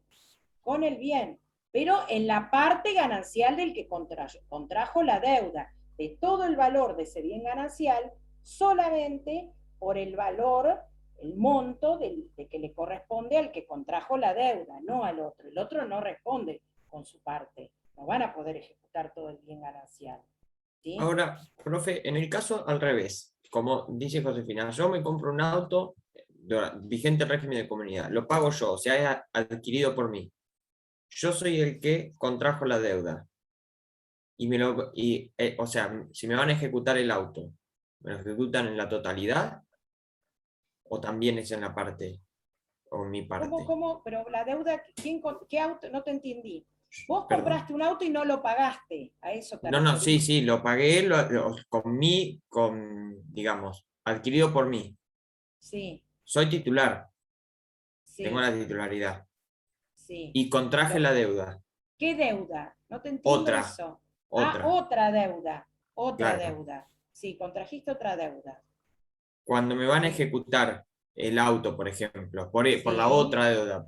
pero en la parte ganancial del que contrajo la deuda, de todo el valor de ese bien ganancial, solamente por el valor, el monto de que le corresponde al que contrajo la deuda, no al otro. El otro no responde con su parte, no van a poder ejecutar todo el bien ganancial. ¿Sí? Ahora, profe, en el caso al revés, como dice Josefina, yo me compro un auto vigente régimen de comunidad, lo pago yo, o sea, es adquirido por mí. Yo soy el que contrajo la deuda. O sea, si me van a ejecutar el auto, ¿me lo ejecutan en la totalidad? ¿O también es en la parte? ¿O en mi parte? ¿Cómo? Pero la deuda, ¿qué auto? No te entendí. Vos Perdón. compraste un auto y no lo pagaste. A eso te No, sí, lo pagué digamos, adquirido por mí. Sí. Soy titular. Sí. Tengo la titularidad. Sí. Y contraje la deuda. ¿Qué deuda? No te entiendo eso. Otra deuda. Otra deuda. Sí, contrajiste otra deuda. Cuando me van a ejecutar el auto, por ejemplo, por la otra deuda,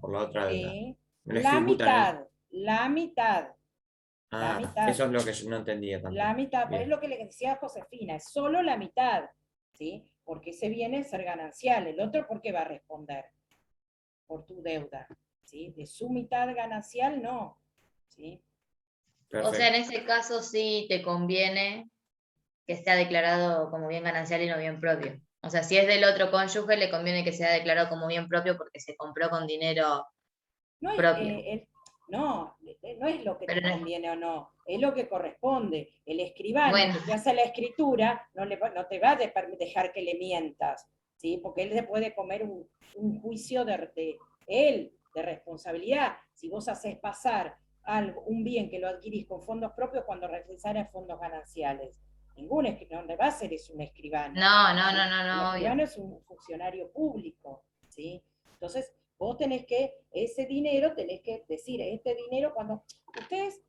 Sí. me La ejecutan mitad. Eso es lo que yo no entendía tampoco. La mitad, pues es lo que le decía a Josefina, es solo la mitad, ¿sí? Porque ese viene a ser ganancial, el otro ¿por qué va a responder? Por tu deuda, ¿sí? De su mitad ganancial, no, ¿sí? Perfecto. O sea, en ese caso sí te conviene que sea declarado como bien ganancial y no bien propio. O sea, si es del otro cónyuge, le conviene que sea declarado como bien propio porque se compró con dinero propio. No es lo que te conviene o no, es lo que corresponde. El escribano que te hace la escritura no te va a dejar que le mientas, ¿sí? Porque él se puede comer un juicio de responsabilidad. Si vos haces pasar un bien que lo adquirís con fondos propios cuando regresará a fondos gananciales. Ningún escribano, no va a ser es un escribano. No. El escribano es un funcionario público, ¿sí? Entonces, vos tenés que, ese dinero, tenés que decir, este dinero, cuando ustedes,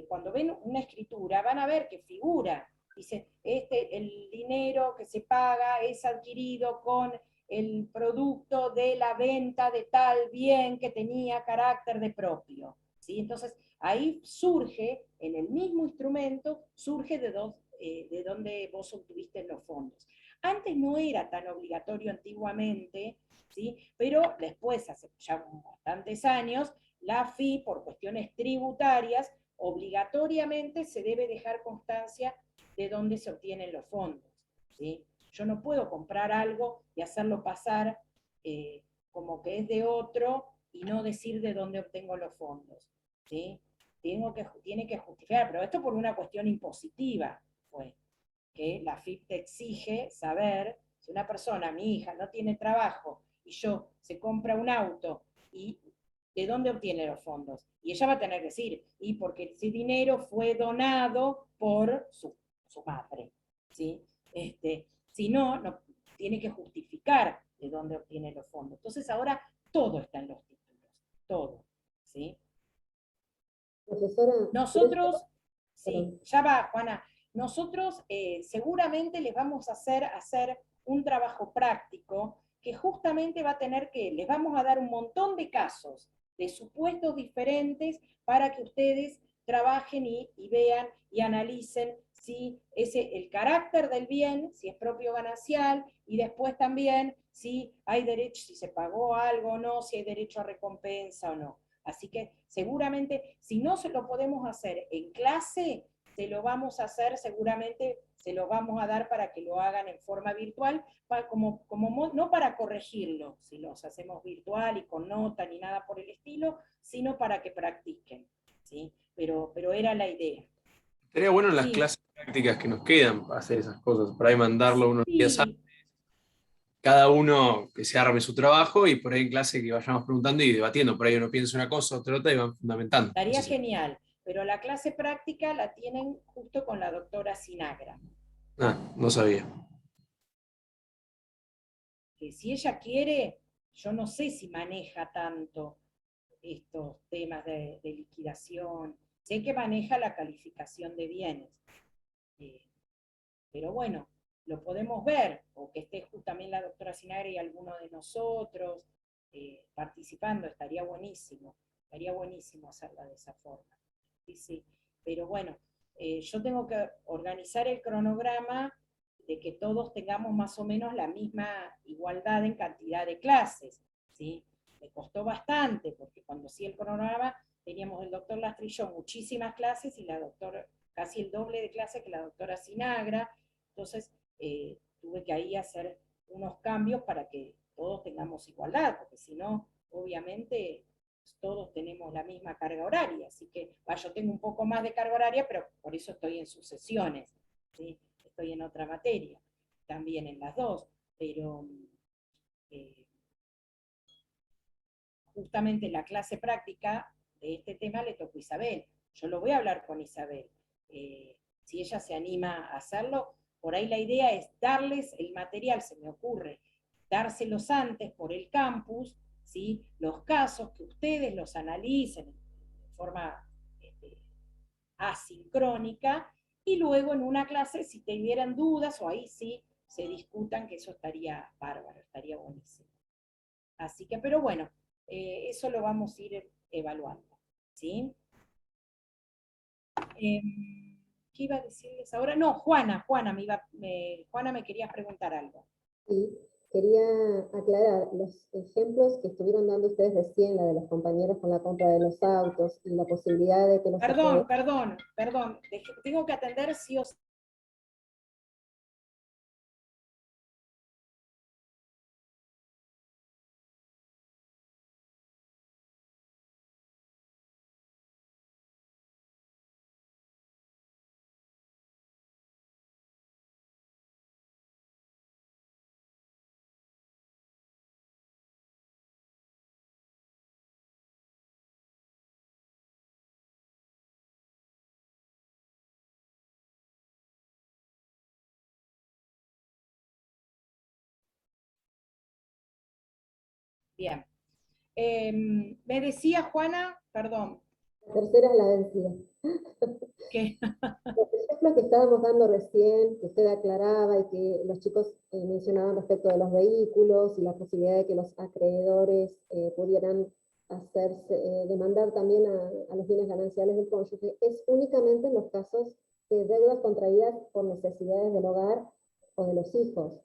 cuando ven una escritura, van a ver que figura, dice, el dinero que se paga es adquirido con el producto de la venta de tal bien que tenía carácter de propio, ¿sí? Entonces, ahí surge, en el mismo instrumento, surge de donde vos obtuviste los fondos. Antes no era tan obligatorio antiguamente, ¿sí? Pero después, hace ya bastantes años, la AFI, por cuestiones tributarias, obligatoriamente se debe dejar constancia de dónde se obtienen los fondos, ¿sí? Yo no puedo comprar algo y hacerlo pasar como que es de otro y no decir de dónde obtengo los fondos, ¿sí? Tiene que justificar, pero esto por una cuestión impositiva, pues, que la AFIP te exige saber si una persona, mi hija, no tiene trabajo y se compra un auto y ¿de dónde obtiene los fondos? Y ella va a tener que decir, y porque ese dinero fue donado por su madre, ¿sí? Si no, tiene que justificar de dónde obtiene los fondos. Entonces ahora todo está en los títulos, todo, ¿sí? Profesora, nosotros, sí, ya va, Juana, nosotros seguramente les vamos a hacer un trabajo práctico que justamente va a tener que, les vamos a dar un montón de casos, de supuestos diferentes, para que ustedes trabajen y vean y analicen si el carácter del bien, si es propio ganancial, y después también si hay derecho, si se pagó algo o no, si hay derecho a recompensa o no. Así que seguramente, si no se lo podemos hacer en clase, se lo vamos a hacer, seguramente se lo vamos a dar para que lo hagan en forma virtual, no para corregirlo, si los hacemos virtual y con nota ni nada por el estilo, sino para que practiquen, ¿sí? Pero era la idea. Estaría bueno en las clases prácticas que nos quedan para hacer esas cosas, por ahí mandarlo unos días antes, cada uno que se arme su trabajo, y por ahí en clase que vayamos preguntando y debatiendo, por ahí uno piensa una cosa, otra, y van fundamentando. Estaría genial, pero la clase práctica la tienen justo con la doctora Sinagra. Ah, no sabía. Que si ella quiere, yo no sé si maneja tanto estos temas de liquidación, sé que maneja la calificación de bienes, pero bueno, lo podemos ver, o que esté también la doctora Sinagra y alguno de nosotros participando, estaría buenísimo hacerla de esa forma. Sí, sí. Pero bueno, yo tengo que organizar el cronograma de que todos tengamos más o menos la misma igualdad en cantidad de clases, ¿sí? Me costó bastante, porque cuando hacía el cronograma teníamos el doctor Lastra y yo muchísimas clases, y la doctora casi el doble de clases que la doctora Sinagra. Entonces tuve que ahí hacer unos cambios para que todos tengamos igualdad, porque si no, obviamente todos tenemos la misma carga horaria, así que yo tengo un poco más de carga horaria, pero por eso estoy en sucesiones, ¿sí? Estoy en otra materia, también en las dos, pero justamente la clase práctica de este tema le tocó a Isabel. Yo lo voy a hablar con Isabel. Si ella se anima a hacerlo, por ahí la idea es darles el material, se me ocurre, dárselos antes por el campus, ¿sí? Los casos, que ustedes los analicen de forma asincrónica, y luego en una clase, si tuvieran dudas, o ahí sí se discutan, que eso estaría bárbaro, estaría buenísimo. Así que, pero bueno, eso lo vamos a ir evaluando, ¿sí? ¿Qué iba a decirles ahora? No, Juana me quería preguntar algo. Sí, quería aclarar los ejemplos que estuvieron dando ustedes recién, la de los compañeros con la compra de los autos y la posibilidad de que los... Perdón, tengo que atender sí o sí. Bien. Me decía Juana, perdón. La tercera es la vencida. ¿Qué? Los ejemplos que estábamos dando recién, que usted aclaraba y que los chicos mencionaban respecto de los vehículos y la posibilidad de que los acreedores pudieran demandar también a los bienes gananciales del cónyuge, es únicamente en los casos de deudas contraídas por necesidades del hogar o de los hijos.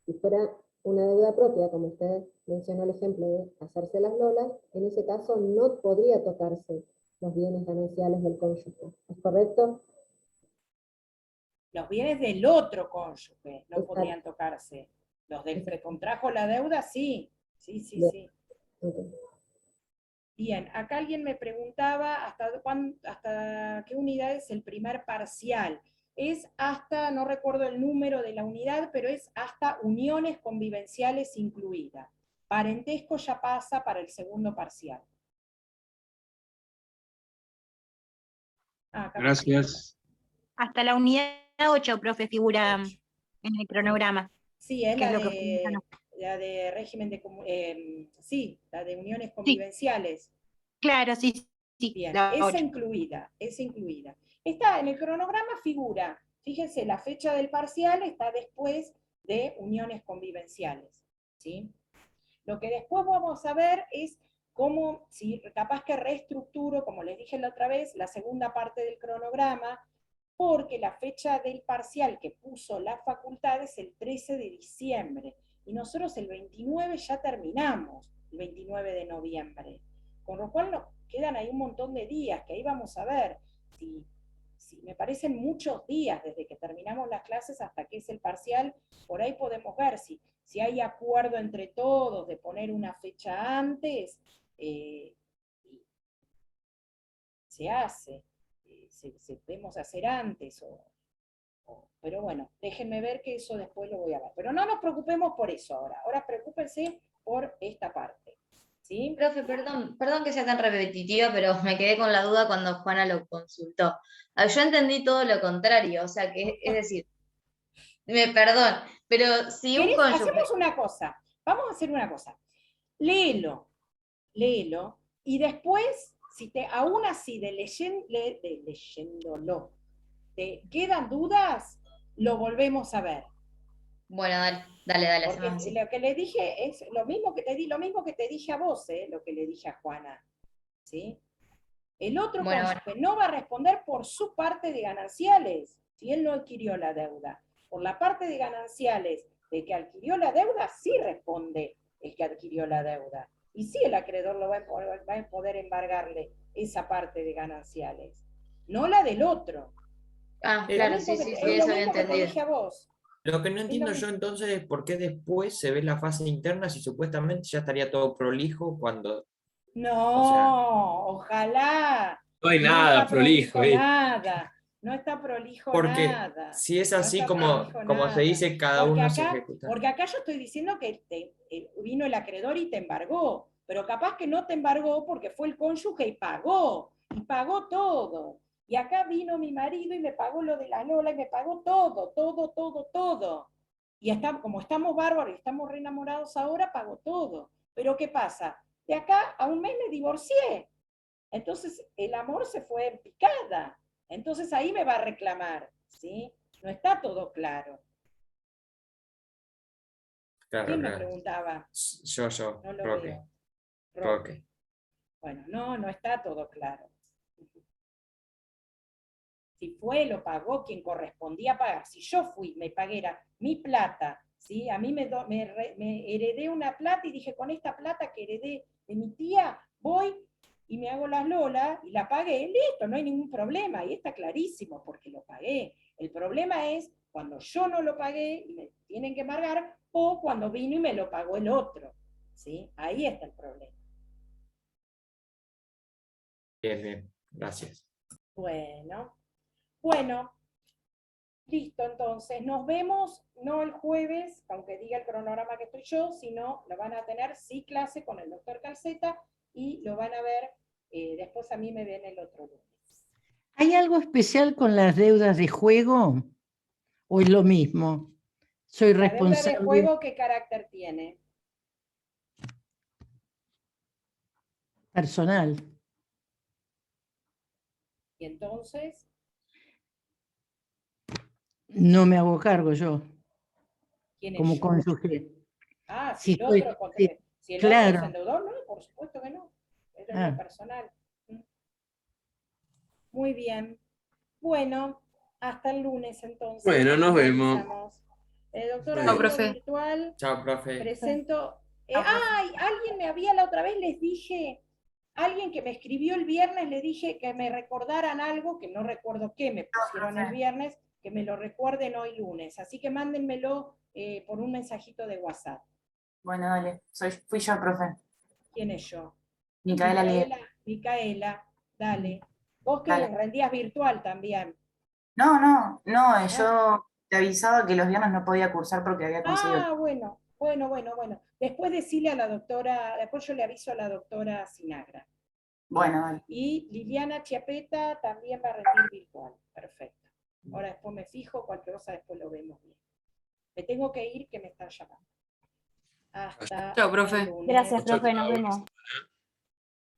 Si fuera una deuda propia, como usted mencionó el ejemplo de hacerse las lolas, en ese caso no podría tocarse los bienes gananciales del cónyuge. ¿Es correcto? Los bienes del otro cónyuge no Exacto. podían tocarse. Los del que contrajo la deuda, sí. Sí, sí, Bien. sí. Okay. Bien, acá alguien me preguntaba hasta qué unidad es el primer parcial. Es hasta, no recuerdo el número de la unidad, pero es hasta uniones convivenciales incluidas. Parentesco ya pasa para el segundo parcial. Gracias. Hasta la unidad 8, profe, figura en el cronograma. Sí, es ¿Qué es la lo que preguntan? la de régimen de, sí, la de uniones convivenciales. Claro, sí, sí. Bien, La esa 8. incluida, esa incluida. Está en el cronograma figura, fíjense, la fecha del parcial está después de uniones convivenciales, ¿sí? Lo que después vamos a ver es cómo, si capaz que reestructuro, como les dije la otra vez, la segunda parte del cronograma, porque la fecha del parcial que puso la facultad es el 13 de diciembre, y nosotros el 29 ya terminamos, el 29 de noviembre. Con lo cual nos quedan ahí un montón de días, que ahí vamos a ver si me parecen muchos días desde que terminamos las clases hasta que es el parcial. Por ahí podemos ver si hay acuerdo entre todos de poner una fecha antes, se hace, se podemos hacer antes, pero bueno, déjenme ver que eso después lo voy a ver. Pero no nos preocupemos por eso ahora preocúpense por esta parte. ¿Sí? Profe, perdón que sea tan repetitiva, pero me quedé con la duda cuando Juana lo consultó. Yo entendí todo lo contrario, o sea que, es decir, perdón, pero si un cónyuge... Hacemos una cosa, vamos a hacer una cosa. Léelo, y después, aún así leyéndolo, te quedan dudas, lo volvemos a ver. Bueno, dale, porque hacemos así. Lo que le dije es lo mismo que te dije a vos, lo que le dije a Juana, ¿sí? El otro cónyuge no va a responder por su parte de gananciales, si él no adquirió la deuda. Por la parte de gananciales de que adquirió la deuda, sí responde el que adquirió la deuda. Y sí el acreedor va a poder embargarle esa parte de gananciales, no la del otro. Claro, sí, eso había entendido. Te dije a vos. Lo que no entiendo yo entonces es por qué después se ve la fase interna si supuestamente ya estaría todo prolijo cuando... No, o sea, ojalá. No hay nada prolijo. Nada. No está prolijo porque nada. si es así No como se dice, cada porque uno acá, se ejecuta. Porque acá yo estoy diciendo que vino el acreedor y te embargó, pero capaz que no te embargó porque fue el cónyuge y pagó todo. Y acá vino mi marido y me pagó lo de la Lola y me pagó todo. Y como estamos bárbaros y estamos re enamorados ahora, pagó todo. Pero ¿qué pasa? De acá a un mes me divorcié. Entonces el amor se fue en picada. Entonces ahí me va a reclamar, ¿sí? No está todo claro. Claro, ¿Quién me preguntaba? Yo, No lo Roque. veo. Roque. Bueno, no está todo claro. Si lo pagó quien correspondía pagar. Si yo fui, me pagué, era mi plata, ¿sí? A mí me heredé una plata y dije, con esta plata que heredé de mi tía, voy y me hago las lolas y la pagué, listo, no hay ningún problema. Y está clarísimo porque lo pagué. El problema es cuando yo no lo pagué y me tienen que embargar, o cuando vino y me lo pagó el otro, ¿sí? Ahí está el problema. Bien, gracias. Bueno, listo, entonces, nos vemos, no el jueves, aunque diga el cronograma que estoy yo, sino lo van a tener, sí, clase con el doctor Calceta, y lo van a ver, después a mí me ven el otro lunes. ¿Hay algo especial con las deudas de juego? ¿O es lo mismo? Soy responsable. ¿La deuda de juego qué carácter tiene? Personal. ¿Y entonces? No me hago cargo yo. ¿Quién es como yo? cónyuge. Si el otro, si el claro. otro se endeudó, no, por supuesto que no. Es lo personal. Muy bien. Bueno, hasta el lunes entonces. Bueno, nos vemos. Doctora, Chao, profe. Virtual. Chao, profe. Presento. Alguien me había la otra vez, les dije, alguien que me escribió el viernes, le dije que me recordaran algo, que no recuerdo qué me pusieron el viernes, que me lo recuerden hoy lunes. Así que mándenmelo por un mensajito de WhatsApp. Bueno, dale. Fui yo, profe. ¿Quién es yo? Micaela. Micaela, dale. Vos que rendías virtual también. No, yo te avisaba que los viernes no podía cursar porque había conseguido. Bueno. Después decirle a la doctora, después yo le aviso a la doctora Sinagra. Bueno, dale. Y Liliana Chiapeta también va a rendir virtual. Perfecto. Ahora después me fijo, cualquier cosa después lo vemos bien. Me tengo que ir, que me están llamando. Hasta Chao, profe. el lunes. Gracias, profe, nos vemos.